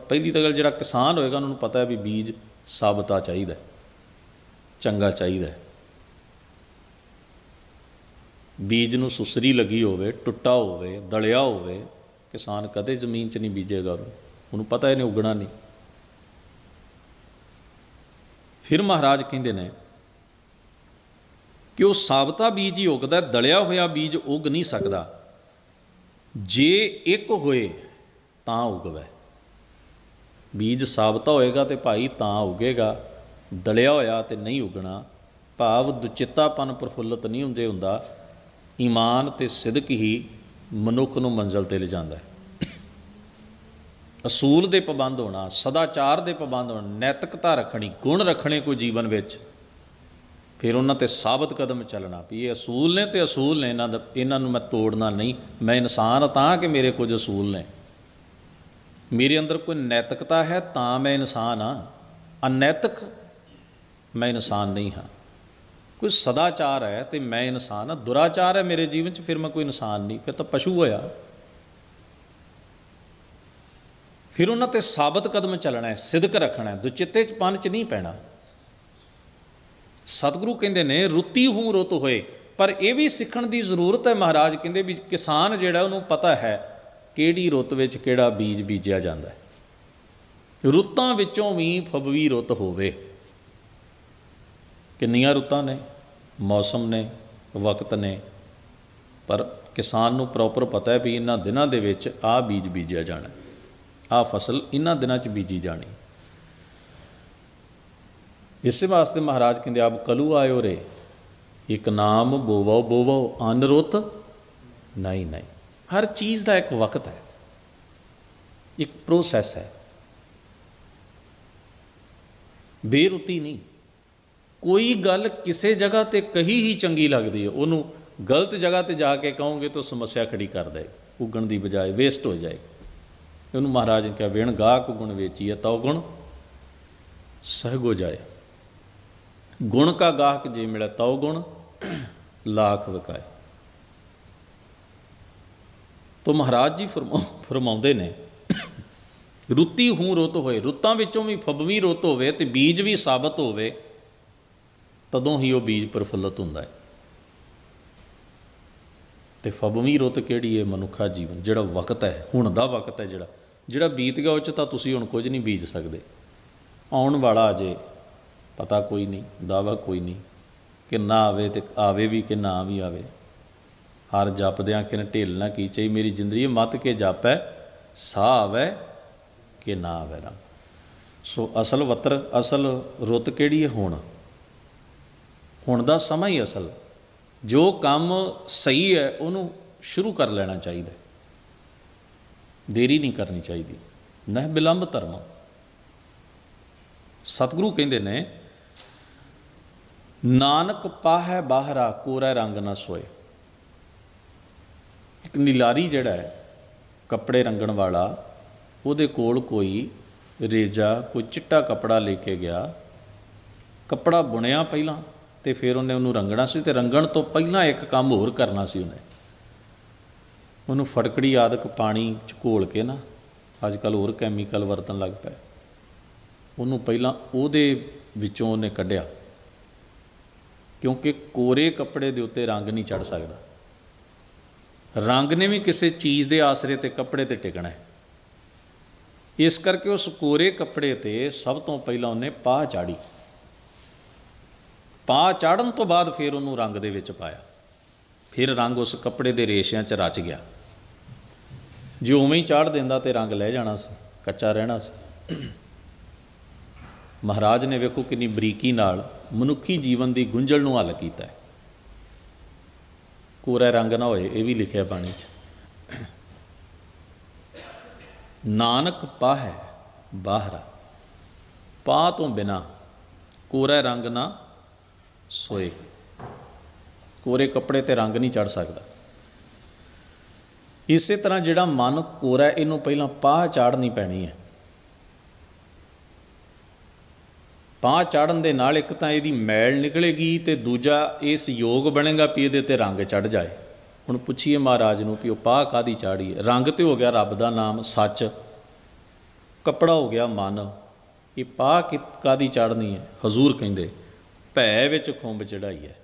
ਪਹਿਲੀ ਤਾਂ ਗੱਲ ਜਿਹੜਾ ਕਿਸਾਨ ਹੋਏਗਾ ਉਹਨਾਂ ਨੂੰ ਪਤਾ ਹੈ ਵੀ ਬੀਜ ਸਾਬਤਾ ਚਾਹੀਦਾ, ਚੰਗਾ ਚਾਹੀਦਾ। ਬੀਜ ਨੂੰ ਸੁਸਰੀ ਲੱਗੀ ਹੋਵੇ, ਟੁੱਟਾ ਹੋਵੇ, ਦਲਿਆ ਹੋਵੇ, ਕਿਸਾਨ ਕਦੇ ਜ਼ਮੀਨ 'ਚ ਨਹੀਂ ਬੀਜੇਗਾ, ਉਹਨੂੰ ਪਤਾ ਇਹਨੇ ਉੱਗਣਾ ਨਹੀਂ। ਫਿਰ ਮਹਾਰਾਜ ਕਹਿੰਦੇ ਨੇ ਕਿ ਉਹ ਸਾਬਤਾ ਬੀਜ ਹੀ ਉੱਗਦਾ, ਦਲਿਆ ਹੋਇਆ ਬੀਜ ਉੱਗ ਨਹੀਂ ਸਕਦਾ। ਜੇ ਇੱਕ ਹੋਏ ਤਾਂ ਉੱਗਵੇ। ਬੀਜ ਸਾਬਤਾ ਹੋਏਗਾ ਤੇ ਭਾਈ ਤਾਂ ਉੱਗੇਗਾ, ਦਲਿਆ ਹੋਇਆ ਤੇ ਨਹੀਂ ਉੱਗਣਾ। ਭਾਵ ਦੁਚਿੱਤਾਪਨ ਪ੍ਰਫੁੱਲਤ ਨਹੀਂ ਹੁੰਦਾ। ਈਮਾਨ ਅਤੇ ਸਿਦਕ ਹੀ ਮਨੁੱਖ ਨੂੰ ਮੰਜ਼ਿਲ 'ਤੇ ਲਿਜਾਂਦਾ ਹੈ। ਅਸੂਲ ਦੇ ਪਾਬੰਦ ਹੋਣਾ, ਸਦਾਚਾਰ ਦੇ ਪਾਬੰਦ ਹੋਣਾ, ਨੈਤਿਕਤਾ ਰੱਖਣੀ, ਗੁਣ ਰੱਖਣੇ ਕੋਈ ਜੀਵਨ ਵਿੱਚ, ਫਿਰ ਉਹਨਾਂ 'ਤੇ ਸਾਬਤ ਕਦਮ ਚੱਲਣਾ ਵੀ ਇਹ ਅਸੂਲ ਨੇ ਅਤੇ ਅਸੂਲ ਨੇ, ਇਹਨਾਂ ਨੂੰ ਮੈਂ ਤੋੜਨਾ ਨਹੀਂ। ਮੈਂ ਇਨਸਾਨ ਤਾਂ ਕਿ ਮੇਰੇ ਕੁਝ ਅਸੂਲ ਨੇ, ਮੇਰੇ ਅੰਦਰ ਕੋਈ ਨੈਤਿਕਤਾ ਹੈ ਤਾਂ ਮੈਂ ਇਨਸਾਨ ਹਾਂ, ਅਨੈਤਿਕ ਮੈਂ ਇਨਸਾਨ ਨਹੀਂ ਹਾਂ। ਕੋਈ ਸਦਾਚਾਰ ਹੈ ਅਤੇ ਮੈਂ ਇਨਸਾਨ ਹਾਂ, ਦੁਰਾਚਾਰ ਹੈ ਮੇਰੇ ਜੀਵਨ 'ਚ, ਫਿਰ ਮੈਂ ਕੋਈ ਇਨਸਾਨ ਨਹੀਂ, ਫਿਰ ਤਾਂ ਪਸ਼ੂ ਹੋਇਆ। ਫਿਰ ਉਹਨਾਂ 'ਤੇ ਸਾਬਤ ਕਦਮ ਚੱਲਣਾ ਹੈ, ਸਿਦਕ ਰੱਖਣਾ ਹੈ, ਦੁਚਿੱਤੇਪਨ 'ਚ ਨਹੀਂ ਪੈਣਾ। ਸਤਿਗੁਰੂ ਕਹਿੰਦੇ ਨੇ ਰੁੱਤੀ ਹੂੰ ਰੁੱਤ ਹੋਏ, ਪਰ ਇਹ ਵੀ ਸਿੱਖਣ ਦੀ ਜ਼ਰੂਰਤ ਹੈ। ਮਹਾਰਾਜ ਕਹਿੰਦੇ ਵੀ ਕਿਸਾਨ ਜਿਹੜਾ ਉਹਨੂੰ ਪਤਾ ਹੈ ਕਿਹੜੀ ਰੁੱਤ ਵਿੱਚ ਕਿਹੜਾ ਬੀਜ ਬੀਜਿਆ ਜਾਂਦਾ ਹੈ। ਰੁੱਤਾਂ ਵਿੱਚੋਂ ਵੀ ਫੱਬਵੀਂ ਰੁੱਤ ਹੋਵੇ। ਕਿੰਨੀਆਂ ਰੁੱਤਾਂ ਨੇ, ਮੌਸਮ ਨੇ, ਵਕਤ ਨੇ, ਪਰ ਕਿਸਾਨ ਨੂੰ ਪ੍ਰੋਪਰ ਪਤਾ ਹੈ ਵੀ ਇਹਨਾਂ ਦਿਨਾਂ ਦੇ ਵਿੱਚ ਆਹ ਬੀਜ ਬੀਜਿਆ ਜਾਣਾ, ਆਹ ਫਸਲ ਇਹਨਾਂ ਦਿਨਾਂ 'ਚ ਬੀਜੀ ਜਾਣੀ। ਇਸੇ ਵਾਸਤੇ ਮਹਾਰਾਜ ਕਹਿੰਦੇ ਆਪ ਕਲੂ ਆਇਓ ਰੇ, ਇੱਕ ਨਾਮ ਬੋਵੋ ਬੋਵੋ, ਅਨ ਰੁੱਤ ਨਹੀਂ ਨਹੀਂ। ਹਰ ਚੀਜ਼ ਦਾ ਇੱਕ ਵਕਤ ਹੈ, ਇੱਕ ਪ੍ਰੋਸੈਸ ਹੈ। ਬੇਰੁੱਤੀ ਨਹੀਂ। ਕੋਈ ਗੱਲ ਕਿਸੇ ਜਗ੍ਹਾ 'ਤੇ ਕਹੀ ਹੀ ਚੰਗੀ ਲੱਗਦੀ ਹੈ, ਉਹਨੂੰ ਗਲਤ ਜਗ੍ਹਾ 'ਤੇ ਜਾ ਕੇ ਕਹੋਗੇ ਤਾਂ ਸਮੱਸਿਆ ਖੜੀ ਕਰ ਦੇਗੀ, ਉਗਣ ਦੀ ਬਜਾਏ ਵੇਸਟ ਹੋ ਜਾਏਗੀ। ਉਹਨੂੰ ਮਹਾਰਾਜ ਨੇ ਕਿਹਾ ਵੇਣ ਗਾਹਕ ਗੁਣ ਵੇਚੀਏ ਤਉ ਗੁਣ ਸਹਿਗੋ ਜਾਏ। ਗੁਣ ਕਾ ਗਾਹਕ ਜੇ ਮਿਲੇ ਤਉ ਗੁਣ ਲਾਖ ਵਿਕਾਏ। ਤੋ ਮਹਾਰਾਜ ਜੀ ਫਰਮਾਉਂਦੇ ਨੇ ਰੁੱਤੀ ਹੂੰ ਰੁੱਤ ਹੋਏ, ਰੁੱਤਾਂ ਵਿੱਚੋਂ ਵੀ ਫੱਬਵੀਂ ਰੁੱਤ ਹੋਵੇ ਤੇ ਬੀਜ ਵੀ ਸਾਬਤ ਹੋਵੇ, ਤਦੋਂ ਹੀ ਉਹ ਬੀਜ ਪ੍ਰਫੁੱਲਤ ਹੁੰਦਾ ਹੈ। ਤੇ ਫੱਬਵੀਂ ਰੁੱਤ ਕਿਹੜੀ ਹੈ? ਮਨੁੱਖਾ ਜੀਵਨ, ਜਿਹੜਾ ਵਕਤ ਹੈ, ਹੁਣ ਦਾ ਵਕਤ ਹੈ, ਜਿਹੜਾ ਬੀਤ ਗਿਆ ਉਹ 'ਚ ਤਾਂ ਤੁਸੀਂ ਹੁਣ ਕੁਝ ਨਹੀਂ ਬੀਜ ਸਕਦੇ। ਆਉਣ ਵਾਲਾ ਅਜੇ ਪਤਾ ਕੋਈ ਨਹੀਂ, ਦਾਵਾ ਕੋਈ ਨਹੀਂ ਕਿ ਨਾ ਆਵੇ ਤੇ ਆਵੇ ਵੀ ਕਿ ਨਾ ਵੀ ਆਵੇ। ਹਰ ਜਪਦਿਆਂ ਕਿਨ ਢਿੱਲ ਨਾ ਕੀ ਚਾਹੀ, ਮੇਰੀ ਜ਼ਿੰਦਗੀ ਮੱਤ ਕੇ ਜਾਪੈ ਸਾਹ ਆਵੇ ਕਿ ਨਾ ਆਵੇ ਰੰਗ। ਸੋ ਅਸਲ ਰੁੱਤ ਕਿਹੜੀ ਹੈ? ਹੁਣ ਦਾ ਸਮਾਂ ਹੀ ਅਸਲ। ਜੋ ਕੰਮ ਸਹੀ ਹੈ ਉਹਨੂੰ ਸ਼ੁਰੂ ਕਰ ਲੈਣਾ ਚਾਹੀਦਾ, ਦੇਰੀ ਨਹੀਂ ਕਰਨੀ ਚਾਹੀਦੀ। ਨਹਿ ਬਿਲੰਬ ਧਰਮ। ਸਤਿਗੁਰੂ ਕਹਿੰਦੇ ਨੇ ਨਾਨਕ ਪਾਹੈ ਬਾਹਰਾ ਕੋਰਾ ਰੰਗ ਨਾ ਸੋਏ। ਇੱਕ ਨਿਲਾਰੀ ਜਿਹੜਾ ਹੈ ਕੱਪੜੇ ਰੰਗਣ ਵਾਲਾ, ਉਹਦੇ ਕੋਲ ਕੋਈ ਰੇਜਾ, ਕੋਈ ਚਿੱਟਾ ਕੱਪੜਾ ਲੈ ਕੇ ਗਿਆ, ਕੱਪੜਾ ਬੁਣਿਆ ਪਹਿਲਾਂ ਤੇ ਫਿਰ ਉਹਨੂੰ ਰੰਗਣਾ ਸੀ, ਤੇ ਰੰਗਣ ਤੋਂ ਪਹਿਲਾਂ ਇੱਕ ਕੰਮ ਹੋਰ ਕਰਨਾ ਸੀ। ਉਹਨੂੰ ਫਟਕੜੀ ਆਦਿਕ ਪਾਣੀ 'ਚ ਘੋਲ ਕੇ ਨਾ, ਅੱਜ ਕੱਲ੍ਹ ਹੋਰ ਕੈਮੀਕਲ ਵਰਤਣ ਲੱਗ ਪਏ, ਉਹਨੂੰ ਪਹਿਲਾਂ ਉਹਦੇ ਵਿੱਚੋਂ ਉਹਨੇ ਕੱਢਿਆ, ਕਿਉਂਕਿ ਕੋਰੇ ਕੱਪੜੇ ਦੇ ਉੱਤੇ ਰੰਗ ਨਹੀਂ ਚੜ੍ਹ ਸਕਦਾ। ਰੰਗ ਨੇ ਵੀ ਕਿਸੇ ਚੀਜ਼ ਦੇ ਆਸਰੇ 'ਤੇ ਕੱਪੜੇ 'ਤੇ ਟਿਕਣਾ ਹੈ। ਇਸ ਕਰਕੇ ਉਸ ਕੋਰੇ ਕੱਪੜੇ 'ਤੇ ਸਭ ਤੋਂ ਪਹਿਲਾਂ ਉਹਨੇ ਪਾਹ ਚਾੜੀ। ਪਾਹ ਚਾੜਨ ਤੋਂ ਬਾਅਦ ਫਿਰ ਉਹਨੂੰ ਰੰਗ ਦੇ ਵਿੱਚ ਪਾਇਆ, ਫਿਰ ਰੰਗ ਉਸ ਕੱਪੜੇ ਦੇ ਰੇਸ਼ਿਆਂ 'ਚ ਰਚ ਗਿਆ। ਜੇ ਉਵੇਂ ਹੀ ਚਾੜ ਦਿੰਦਾ ਤਾਂ ਰੰਗ ਲੈ ਜਾਣਾ ਸੀ, ਕੱਚਾ ਰਹਿਣਾ ਸੀ। ਮਹਾਰਾਜ ਨੇ ਵੇਖੋ ਕਿੰਨੀ ਬਰੀਕੀ ਨਾਲ ਮਨੁੱਖੀ ਜੀਵਨ ਦੀ ਗੁੰਝਲ ਨੂੰ ਹੱਲ ਕੀਤਾ ਹੈ। ਕੋਰਾ ਰੰਗ ਨਾ ਹੋਏ, ਇਹ ਵੀ ਲਿਖਿਆ ਬਾਣੀ 'ਚ। ਨਾਨਕ ਪਾਹੈ ਬਾਹਰਾ, ਪਾਹ ਤੋਂ ਬਿਨਾਂ ਕੋਰਾ ਰੰਗ ਨਾ ਸੋਏ। ਕੋਰੇ ਕੱਪੜੇ 'ਤੇ ਰੰਗ ਨਹੀਂ ਚੜ੍ਹ ਸਕਦਾ। ਇਸੇ ਤਰ੍ਹਾਂ ਜਿਹੜਾ ਮਨ ਕੋਰਾ, ਇਹਨੂੰ ਪਹਿਲਾਂ ਪਾਹ ਚਾੜ੍ਹਨੀ ਪੈਣੀ ਹੈ। ਪਾਹ ਚਾੜਨ ਦੇ ਨਾਲ ਇੱਕ ਤਾਂ ਇਹਦੀ ਮੈਲ ਨਿਕਲੇਗੀ, ਤੇ ਦੂਜਾ ਇਸ ਯੋਗ ਬਣੇਗਾ ਵੀ ਇਹਦੇ 'ਤੇ ਰੰਗ ਚੜ੍ਹ ਜਾਏ। ਹੁਣ ਪੁੱਛੀਏ ਮਹਾਰਾਜ ਨੂੰ ਵੀ ਉਹ ਪਾਹ ਕਾਹਦੀ ਚਾੜੀ ਹੈ? ਰੰਗ ਤੇ ਹੋ ਗਿਆ ਰੱਬ ਦਾ ਨਾਮ ਸੱਚ, ਕੱਪੜਾ ਹੋ ਗਿਆ ਮਨ, ਇਹ ਪਾਹ ਕਾਹਦੀ ਚਾੜ੍ਹਨੀ ਹੈ? ਹਜ਼ੂਰ ਕਹਿੰਦੇ ਭੈ ਵਿੱਚ ਖੁੰਬ ਚੜ੍ਹਾਈ ਹੈ।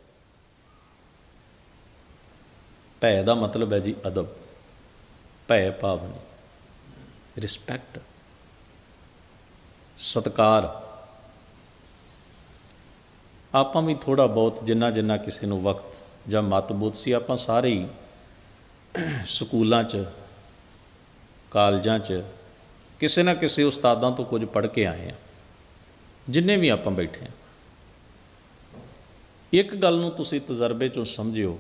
ਭੈ ਦਾ ਮਤਲਬ ਹੈ ਜੀ ਅਦਬ, ਭੈ ਭਾਵਨੀ, ਰਿਸਪੈਕਟ, ਸਤਿਕਾਰ। ਆਪਾਂ ਵੀ ਥੋੜ੍ਹਾ ਬਹੁਤ ਜਿੰਨਾ ਕਿਸੇ ਨੂੰ ਵਕਤ ਜਾਂ ਮਤਬੁੱਧ ਸੀ, ਆਪਾਂ ਸਾਰੇ ਹੀ ਸਕੂਲਾਂ 'ਚ ਕਾਲਜਾਂ 'ਚ ਕਿਸੇ ਨਾ ਕਿਸੇ ਉਸਤਾਦਾਂ ਤੋਂ ਕੁਝ ਪੜ੍ਹ ਕੇ ਆਏ ਹਾਂ, ਜਿੰਨੇ ਵੀ ਆਪਾਂ ਬੈਠੇ ਹਾਂ। ਇੱਕ ਗੱਲ ਨੂੰ ਤੁਸੀਂ ਤਜਰਬੇ 'ਚੋਂ ਸਮਝਿਓ,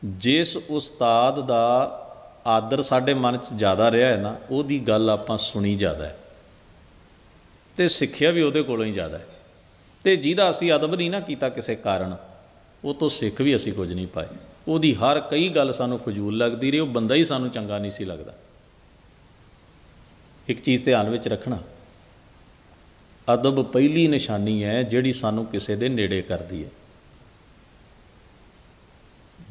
ਜਿਸ ਉਸਤਾਦ ਦਾ ਆਦਰ ਸਾਡੇ ਮਨ 'ਚ ਜ਼ਿਆਦਾ ਰਿਹਾ ਹੈ ਨਾ, ਉਹਦੀ ਗੱਲ ਆਪਾਂ ਸੁਣੀ ਜ਼ਿਆਦਾ ਹੈ ਅਤੇ ਸਿੱਖਿਆ ਵੀ ਉਹਦੇ ਕੋਲੋਂ ਹੀ ਜ਼ਿਆਦਾ ਹੈ। ਅਤੇ ਜਿਹਦਾ ਅਸੀਂ ਅਦਬ ਨਹੀਂ ਨਾ ਕੀਤਾ ਕਿਸੇ ਕਾਰਨ, ਉਹ ਤੋਂ ਸਿੱਖ ਵੀ ਅਸੀਂ ਕੁਝ ਨਹੀਂ ਪਾਏ। ਉਹਦੀ ਹਰ ਕਈ ਗੱਲ ਸਾਨੂੰ ਫਜ਼ੂਲ ਲੱਗਦੀ ਰਹੀ, ਉਹ ਬੰਦਾ ਹੀ ਸਾਨੂੰ ਚੰਗਾ ਨਹੀਂ ਸੀ ਲੱਗਦਾ। ਇੱਕ ਚੀਜ਼ ਧਿਆਨ ਵਿੱਚ ਰੱਖਣਾ, ਅਦਬ ਪਹਿਲੀ ਨਿਸ਼ਾਨੀ ਹੈ ਜਿਹੜੀ ਸਾਨੂੰ ਕਿਸੇ ਦੇ ਨੇੜੇ ਕਰਦੀ ਹੈ।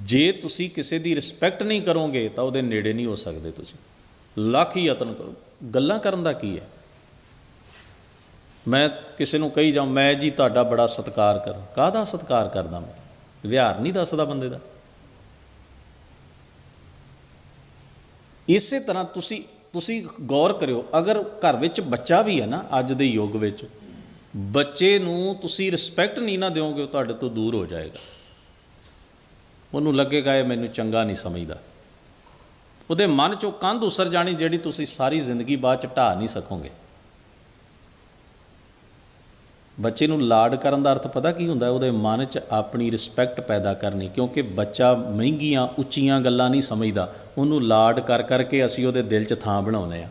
ਜੇ ਤੁਸੀਂ ਕਿਸੇ ਦੀ ਰਿਸਪੈਕਟ ਨਹੀਂ ਕਰੋਗੇ ਤਾਂ ਉਹਦੇ ਨੇੜੇ ਨਹੀਂ ਹੋ ਸਕਦੇ। ਤੁਸੀਂ ਲੱਖ ਹੀ ਯਤਨ ਕਰੋ। ਗੱਲਾਂ ਕਰਨ ਦਾ ਕੀ ਹੈ? ਮੈਂ ਕਿਸੇ ਨੂੰ ਕਹੀ ਜਾਵਾਂ ਮੈਂ ਜੀ ਤੁਹਾਡਾ ਬੜਾ ਸਤਿਕਾਰ ਕਰਾਂ, ਕਾਹਦਾ ਸਤਿਕਾਰ ਕਰਦਾ? ਮੈਂ ਵਿਹਾਰ ਨਹੀਂ ਦੱਸਦਾ ਬੰਦੇ ਦਾ। ਇਸੇ ਤਰ੍ਹਾਂ ਤੁਸੀਂ ਗੌਰ ਕਰਿਓ, ਅਗਰ ਘਰ ਵਿੱਚ ਬੱਚਾ ਵੀ ਹੈ ਨਾ, ਅੱਜ ਦੇ ਯੁੱਗ ਵਿੱਚ ਬੱਚੇ ਨੂੰ ਤੁਸੀਂ ਰਿਸਪੈਕਟ ਨਹੀਂ ਨਾ ਦਿਓਗੇ, ਉਹ ਤੁਹਾਡੇ ਤੋਂ ਦੂਰ ਹੋ ਜਾਏਗਾ। ਉਹਨੂੰ ਲੱਗੇਗਾ ਇਹ ਮੈਨੂੰ ਚੰਗਾ ਨਹੀਂ ਸਮਝਦਾ। ਉਹਦੇ ਮਨ 'ਚੋਂ ਕੰਧ ਉਸਰ ਜਾਣੀ ਜਿਹੜੀ ਤੁਸੀਂ ਸਾਰੀ ਜ਼ਿੰਦਗੀ ਬਾਅਦ 'ਚ ਢਾਹ ਨਹੀਂ ਸਕੋਗੇ। ਬੱਚੇ ਨੂੰ ਲਾਡ ਕਰਨ ਦਾ ਅਰਥ ਪਤਾ ਕੀ ਹੁੰਦਾ? ਉਹਦੇ ਮਨ 'ਚ ਆਪਣੀ ਰਿਸਪੈਕਟ ਪੈਦਾ ਕਰਨੀ, ਕਿਉਂਕਿ ਬੱਚਾ ਮਹਿੰਗੀਆਂ ਉੱਚੀਆਂ ਗੱਲਾਂ ਨਹੀਂ ਸਮਝਦਾ। ਉਹਨੂੰ ਲਾਡ ਕਰ ਕਰਕੇ ਅਸੀਂ ਉਹਦੇ ਦਿਲ 'ਚ ਥਾਂ ਬਣਾਉਂਦੇ ਹਾਂ।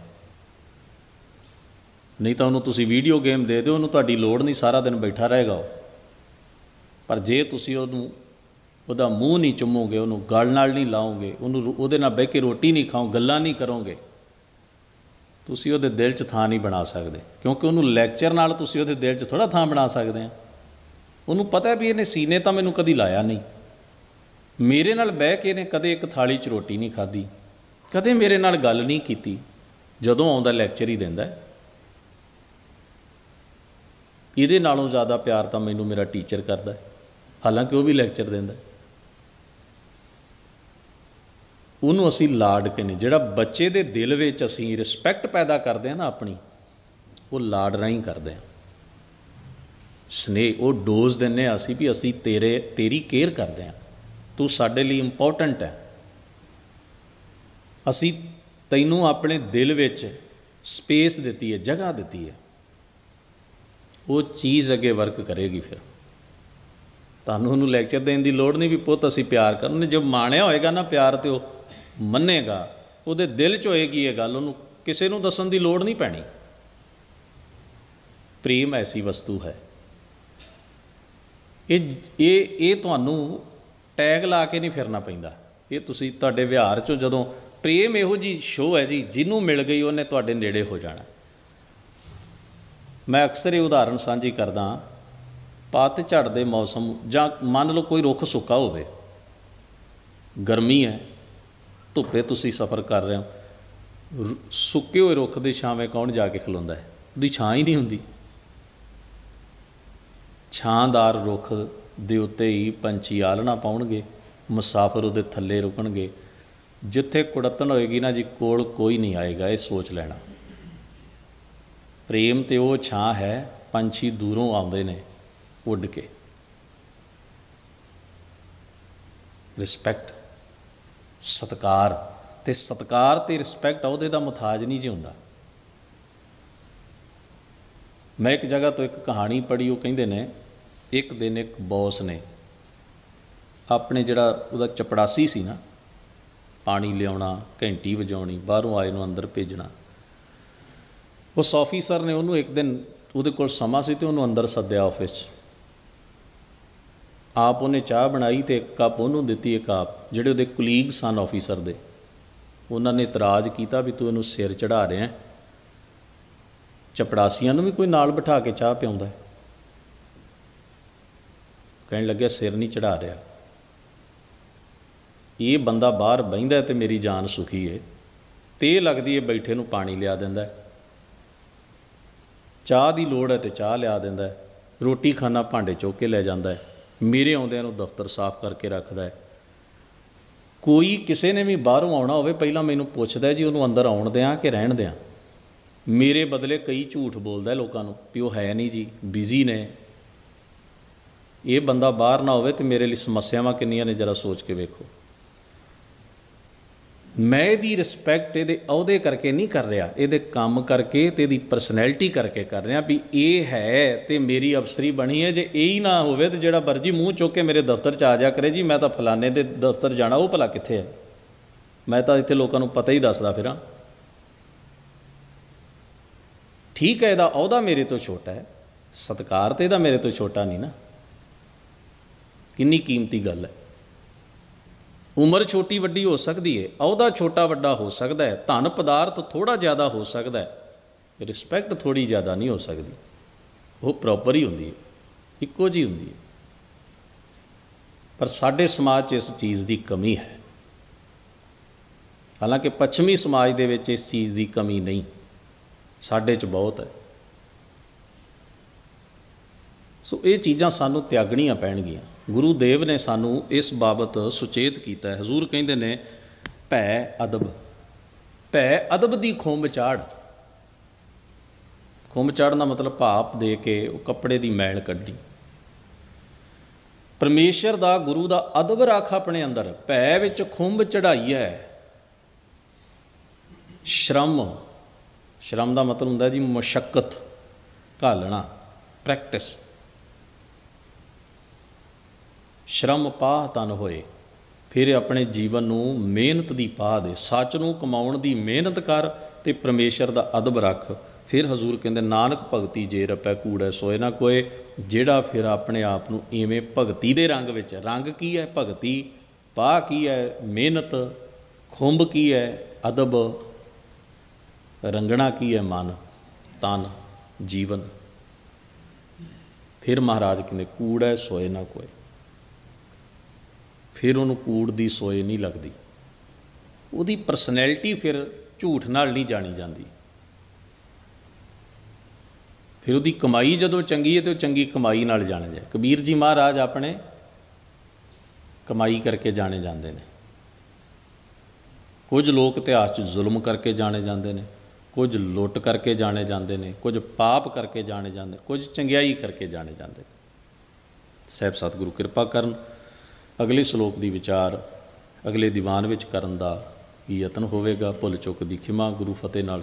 नहीं तो उन्होंने तुसी वीडियो गेम दे दो, उन्होंने तुहाडी लोड़ नहीं, सारा दिन बैठा रहेगा वो। पर जे तुसी ਉਹਦਾ ਮੂੰਹ नहीं ਚੁੰਮੋਗੇ, ਉਹਨੂੰ ਗਲ ਨਾਲ नहीं ਲਾਓਗੇ, ਉਹਨੂੰ ਉਹਦੇ ਨਾਲ ਬਹਿ ਕੇ ਰੋਟੀ नहीं ਖਾਓ, ਗੱਲਾਂ नहीं ਕਰੋਗੇ, ਤੁਸੀਂ ਉਹਦੇ ਦਿਲ 'ਚ ਥਾਂ ਨਹੀਂ ਬਣਾ ਸਕਦੇ। ਕਿਉਂਕਿ ਉਹਨੂੰ ਲੈਕਚਰ ਨਾਲ ਤੁਸੀਂ ਉਹਦੇ ਦਿਲ 'ਚ ਥੋੜ੍ਹਾ ਥਾਂ ਬਣਾ ਸਕਦੇ ਆ। ਉਹਨੂੰ ਪਤਾ ਵੀ ਇਹਨੇ ਸੀਨੇ ਤਾਂ ਮੈਨੂੰ ਕਦੀ ਲਾਇਆ ਨਹੀਂ, ਮੇਰੇ ਨਾਲ ਬਹਿ ਕੇ ਇਹਨੇ ਕਦੇ ਇੱਕ ਥਾਲੀ 'ਚ ਰੋਟੀ ਨਹੀਂ ਖਾਧੀ, ਕਦੇ ਮੇਰੇ ਨਾਲ ਗੱਲ ਨਹੀਂ ਕੀਤੀ, ਜਦੋਂ ਆਉਂਦਾ ਲੈਕਚਰ ਹੀ ਦਿੰਦਾ। ਇਹਦੇ ਨਾਲੋਂ ਜ਼ਿਆਦਾ ਪਿਆਰ ਤਾਂ ਮੈਨੂੰ ਮੇਰਾ ਟੀਚਰ ਕਰਦਾ, ਹਾਲਾਂਕਿ ਉਹ ਵੀ ਲੈਕਚਰ ਦਿੰਦਾ। ਉਹਨੂੰ ਅਸੀਂ ਲਾਡ ਕੇ ਨਹੀਂ, ਜਿਹੜਾ ਬੱਚੇ ਦੇ ਦਿਲ ਵਿੱਚ ਅਸੀਂ ਰਿਸਪੈਕਟ ਪੈਦਾ ਕਰਦੇ ਹਾਂ ਨਾ ਆਪਣੀ, ਉਹ ਲਾਡ ਰਾਹੀਂ ਕਰਦੇ ਹਾਂ, ਸਨੇਹ, ਉਹ ਡੋਜ਼ ਦਿੰਦੇ ਹਾਂ ਅਸੀਂ ਵੀ ਅਸੀਂ ਤੇਰੀ ਕੇਅਰ ਕਰਦੇ ਹਾਂ, ਤੂੰ ਸਾਡੇ ਲਈ ਇੰਪੋਰਟੈਂਟ ਹੈ, ਅਸੀਂ ਤੈਨੂੰ ਆਪਣੇ ਦਿਲ ਵਿੱਚ ਸਪੇਸ ਦਿੱਤੀ ਹੈ, ਜਗ੍ਹਾ ਦਿੱਤੀ ਹੈ। ਉਹ ਚੀਜ਼ ਅੱਗੇ ਵਰਕ ਕਰੇਗੀ। ਫਿਰ ਤੁਹਾਨੂੰ ਉਹਨੂੰ ਲੈਕਚਰ ਦੇਣ ਦੀ ਲੋੜ ਨਹੀਂ ਵੀ ਪੁੱਤ ਅਸੀਂ ਪਿਆਰ ਕਰਨ। ਉਹਨੇ ਜਦ ਮਾਣਿਆ ਹੋਏਗਾ ਨਾ ਪਿਆਰ, ਤੇ ਉਹ ਮੰਨੇਗਾ, ਉਹਦੇ ਦਿਲ 'ਚ ਹੋਏਗੀ ਇਹ ਗੱਲ, ਉਹਨੂੰ ਕਿਸੇ ਨੂੰ ਦੱਸਣ ਦੀ ਲੋੜ ਨਹੀਂ ਪੈਣੀ। ਪ੍ਰੇਮ ਐਸੀ ਵਸਤੂ ਹੈ, ਇਹ ਤੁਹਾਨੂੰ ਟੈਗ ਲਾ ਕੇ ਨਹੀਂ ਫਿਰਨਾ ਪੈਂਦਾ। ਇਹ ਤੁਸੀਂ ਤੁਹਾਡੇ ਵਿਹਾਰ 'ਚੋਂ ਜਦੋਂ ਪ੍ਰੇਮ ਇਹੋ ਜਿਹੀ ਸ਼ੋਅ ਹੈ ਜੀ, ਜਿਹਨੂੰ ਮਿਲ ਗਈ ਉਹਨੇ ਤੁਹਾਡੇ ਨੇੜੇ ਹੋ ਜਾਣਾ। ਮੈਂ ਅਕਸਰ ਇਹ ਉਦਾਹਰਣ ਸਾਂਝੀ ਕਰਦਾ, ਪੱਤਝੜ ਦੇ ਮੌਸਮ, ਜਾਂ ਮੰਨ ਲਓ ਕੋਈ ਰੁੱਖ ਸੁੱਕਾ ਹੋਵੇ, ਗਰਮੀ ਹੈ, ਧੁੱਪੇ ਤੁਸੀਂ ਸਫ਼ਰ ਕਰ ਰਹੇ ਹੋ, ਸੁੱਕੇ ਹੋਏ ਰੁੱਖ ਦੇ ਛਾਵੇਂ ਕੌਣ ਜਾ ਕੇ ਖਲੋਂਦਾ ਹੈ? ਉਹਦੀ ਛਾਂ ਹੀ ਨਹੀਂ ਹੁੰਦੀ। ਛਾਂਦਾਰ ਰੁੱਖ ਦੇ ਉੱਤੇ ਹੀ ਪੰਛੀ ਆਲਣਾ ਪਾਉਣਗੇ, ਮੁਸਾਫਰ ਉਹਦੇ ਥੱਲੇ ਰੁਕਣਗੇ। ਜਿੱਥੇ ਕੁੜੱਤਣ ਹੋਏਗੀ ਨਾ ਜੀ, ਕੋਲ ਕੋਈ ਨਹੀਂ ਆਏਗਾ, ਇਹ ਸੋਚ ਲੈਣਾ। ਪ੍ਰੇਮ ਤੇ ਉਹ ਛਾਂ ਹੈ, ਪੰਛੀ ਦੂਰੋਂ ਆਉਂਦੇ ਨੇ ਉੱਡ ਕੇ। ਰਿਸਪੈਕਟ, ਸਤਿਕਾਰ, ਤੇ ਸਤਿਕਾਰ ਤੇ ਰਿਸਪੈਕਟ ਉਹਦੇ ਦਾ ਮੁਤਾਜ ਨਹੀਂ ਜੀ ਹੁੰਦਾ। ਮੈਂ ਇੱਕ ਜਗ੍ਹਾ ਤੋਂ ਇੱਕ ਕਹਾਣੀ ਪੜ੍ਹੀ, ਉਹ ਕਹਿੰਦੇ ਨੇ ਇੱਕ ਦਿਨ ਇੱਕ ਬੌਸ ਨੇ ਆਪਣੇ ਜਿਹੜਾ ਉਹਦਾ ਚਪੜਾਸੀ ਸੀ ਨਾ, ਪਾਣੀ ਲਿਆਉਣਾ, ਘੰਟੀ ਵਜਾਉਣੀ, ਬਾਹਰੋਂ ਆਏ ਨੂੰ ਅੰਦਰ ਭੇਜਣਾ, ਉਸ ਆਫਿਸਰ ਨੇ ਉਹਨੂੰ ਇੱਕ ਦਿਨ, ਉਹਦੇ ਕੋਲ ਸਮਾਂ ਸੀ, ਤੇ ਉਹਨੂੰ ਅੰਦਰ ਸੱਦਿਆ ਆਫਿਸ 'ਚ। ਆਪ ਉਹਨੇ ਚਾਹ ਬਣਾਈ ਅਤੇ ਇੱਕ ਕੱਪ ਉਹਨੂੰ ਦਿੱਤੀ, ਇੱਕ ਆਪ ਜਿਹੜੇ ਉਹਦੇ ਕੁਲੀਗ ਸਨ ਆਫਿਸਰ ਦੇ, ਉਹਨਾਂ ਨੇ ਇਤਰਾਜ਼ ਕੀਤਾ ਵੀ ਤੂੰ ਇਹਨੂੰ ਸਿਰ ਚੜ੍ਹਾ ਰਿਹਾ। ਚਪੜਾਸੀਆਂ ਨੂੰ ਵੀ ਕੋਈ ਨਾਲ ਬਿਠਾ ਕੇ ਚਾਹ ਪਿਆਉਂਦਾ? ਕਹਿਣ ਲੱਗਿਆ ਸਿਰ ਨਹੀਂ ਚੜ੍ਹਾ ਰਿਹਾ, ਇਹ ਬੰਦਾ ਬਾਹਰ ਬਹਿੰਦਾ ਤੇ ਮੇਰੀ ਜਾਨ ਸੁਖੀ ਹੈ, ਤੇ ਇਹ ਲੱਗਦੀ ਹੈ ਬੈਠੇ ਨੂੰ ਪਾਣੀ ਲਿਆ ਦਿੰਦਾ, ਚਾਹ ਦੀ ਲੋੜ ਹੈ ਤੇ ਚਾਹ ਲਿਆ ਦਿੰਦਾ, ਰੋਟੀ ਖਾਣਾ ਭਾਂਡੇ ਚੁੱਕ ਕੇ ਲੈ ਜਾਂਦਾ ਹੈ, ਮੇਰੇ ਆਉਂਦਿਆਂ ਨੂੰ ਦਫ਼ਤਰ ਸਾਫ਼ ਕਰਕੇ ਰੱਖਦਾ ਹੈ। ਕੋਈ ਕਿਸੇ ਨੇ ਵੀ ਬਾਹਰੋਂ ਆਉਣਾ ਹੋਵੇ, ਪਹਿਲਾਂ ਮੈਨੂੰ ਪੁੱਛਦਾ ਜੀ ਉਹਨੂੰ ਅੰਦਰ ਆਉਣ ਦਿਆਂ ਕਿ ਰਹਿਣ ਦਿਆਂ। ਮੇਰੇ ਬਦਲੇ ਕਈ ਝੂਠ ਬੋਲਦਾ ਲੋਕਾਂ ਨੂੰ ਵੀ ਉਹ ਹੈ ਨਹੀਂ ਜੀ, ਬਿਜ਼ੀ ਨੇ। ਇਹ ਬੰਦਾ ਬਾਹਰ ਨਾ ਹੋਵੇ ਤੇ ਮੇਰੇ ਲਈ ਸਮੱਸਿਆਵਾਂ ਕਿੰਨੀਆਂ ਨੇ, ਜਰਾ ਸੋਚ ਕੇ ਵੇਖੋ। ਮੈਂ ਇਹਦੀ ਰਿਸਪੈਕਟ ਇਹਦੇ ਅਹੁਦੇ ਕਰਕੇ ਨਹੀਂ ਕਰ ਰਿਹਾ, ਇਹਦੇ ਕੰਮ ਕਰਕੇ ਤੇ ਇਹਦੀ ਪਰਸਨੈਲਿਟੀ ਕਰਕੇ ਕਰ ਰਿਹਾ ਵੀ ਇਹ ਹੈ ਤੇ ਮੇਰੀ ਅਫਸਰੀ ਬਣੀ ਹੈ। ਜੇ ਇਹ ਹੀ ਨਾ ਹੋਵੇ ਤੇ ਜਿਹੜਾ ਮਰਜੀ ਮੂੰਹ ਚੁੱਕ ਕੇ ਮੇਰੇ ਦਫ਼ਤਰ 'ਚ ਆ ਜਾ ਕਰੇ ਜੀ ਮੈਂ ਤਾਂ ਫਲਾਣੇ ਦੇ ਦਫ਼ਤਰ ਜਾਣਾ, ਉਹ ਭਲਾ ਕਿੱਥੇ ਹੈ? ਮੈਂ ਤਾਂ ਇੱਥੇ ਲੋਕਾਂ ਨੂੰ ਪਤਾ ਹੀ ਦੱਸਦਾ ਫਿਰਾਂ। ਠੀਕ ਹੈ, ਇਹਦਾ ਅਹੁਦਾ ਮੇਰੇ ਤੋਂ ਛੋਟਾ ਹੈ, ਸਤਿਕਾਰ ਤਾਂ ਇਹਦਾ ਮੇਰੇ ਤੋਂ ਛੋਟਾ ਨਹੀਂ ਨਾ। ਕਿੰਨੀ ਕੀਮਤੀ ਗੱਲ ਹੈ। ਉਮਰ ਛੋਟੀ ਵੱਡੀ ਹੋ ਸਕਦੀ ਹੈ, ਅਹੁਦਾ ਛੋਟਾ ਵੱਡਾ ਹੋ ਸਕਦਾ ਹੈ, ਧਨ ਪਦਾਰਥ ਥੋੜ੍ਹਾ ਜ਼ਿਆਦਾ ਹੋ ਸਕਦਾ ਹੈ, ਰਿਸਪੈਕਟ ਥੋੜ੍ਹੀ ਜ਼ਿਆਦਾ ਨਹੀਂ ਹੋ ਸਕਦੀ। ਉਹ ਪ੍ਰੋਪਰ ਹੀ ਹੁੰਦੀ ਹੈ, ਇੱਕੋ ਜਿਹੀ ਹੁੰਦੀ ਹੈ। ਪਰ ਸਾਡੇ ਸਮਾਜ 'ਚ ਇਸ ਚੀਜ਼ ਦੀ ਕਮੀ ਹੈ। ਹਾਲਾਂਕਿ ਪੱਛਮੀ ਸਮਾਜ ਦੇ ਵਿੱਚ ਇਸ ਚੀਜ਼ ਦੀ ਕਮੀ ਨਹੀਂ, ਸਾਡੇ 'ਚ ਬਹੁਤ ਹੈ। ਸੋ ਇਹ ਚੀਜ਼ਾਂ ਸਾਨੂੰ ਤਿਆਗਣੀਆਂ ਪੈਣਗੀਆਂ। ਗੁਰੂ ਦੇਵ ਨੇ ਸਾਨੂੰ ਇਸ ਬਾਬਤ ਸੁਚੇਤ ਕੀਤਾ ਹੈ। ਹਜ਼ੂਰ ਕਹਿੰਦੇ ਨੇ ਭੈ ਅਦਬ, ਭੈ ਅਦਬ ਦੀ ਖੁੰਬ ਚਾੜ। ਖੁੰਬ ਚਾੜਨ ਦਾ ਮਤਲਬ ਭਾਪ ਦੇ ਕੇ ਉਹ ਕੱਪੜੇ ਦੀ ਮੈਲ ਕੱਢੀ। ਪਰਮੇਸ਼ਰ ਦਾ, ਗੁਰੂ ਦਾ ਅਦਬ ਰੱਖ ਆਪਣੇ ਅੰਦਰ। ਭੈ ਵਿੱਚ ਖੁੰਬ ਚੜ੍ਹਾਈ ਹੈ। ਸ਼ਰਮ, ਸ਼ਰਮ ਦਾ ਮਤਲਬ ਹੁੰਦਾ ਜੀ ਮੁਸ਼ੱਕਤ, ਘਾਲਣਾ, ਪ੍ਰੈਕਟਿਸ। ਸ਼ਰਮ ਪਾਹ ਤਨ ਹੋਏ, ਫਿਰ ਆਪਣੇ ਜੀਵਨ ਨੂੰ ਮਿਹਨਤ ਦੀ ਪਾਹ ਦੇ, ਸੱਚ ਨੂੰ ਕਮਾਉਣ ਦੀ ਮਿਹਨਤ ਕਰ ਤੇ ਪਰਮੇਸ਼ਰ ਦਾ ਅਦਬ ਰੱਖ, फिर हजूर कहते नानक भगती जे रपै कूड़ै सोए ना कोए, ਜਿਹੜਾ फिर अपने आप ਨੂੰ ਇਵੇਂ ਭਗਤੀ ਦੇ ਰੰਗ ਵਿੱਚ, रंग की है भगती, पा की है मेहनत, खुंब की है अदब, रंगना की है मन तन जीवन। फिर महाराज कहते कूड़ै सोए ना कोए, फिर उन्होंने कूड़ की सोए नहीं लगती, ਉਹਦੀ परसनैलिटी फिर झूठ नाल नहीं जानी जाती। फिर उसकी कमाई जदों चंगी है तो चंगी कमाई नाल जाने जाए। कबीर जी महाराज अपने कमाई करके जाने जाते हैं। कुछ लोग इतिहास च जुल्म करके जाने जाते हैं, कुछ लुट करके जाने जाते हैं, कुछ पाप करके जाने जाते, कुछ चंगियाई करके जाने जाते। साहब सतगुरु किरपा करन। अगले श्लोक की विचार अगले दीवान विच करन दा यतन होवेगा। भुल चुक दी खिमा। गुरु फतेह नाल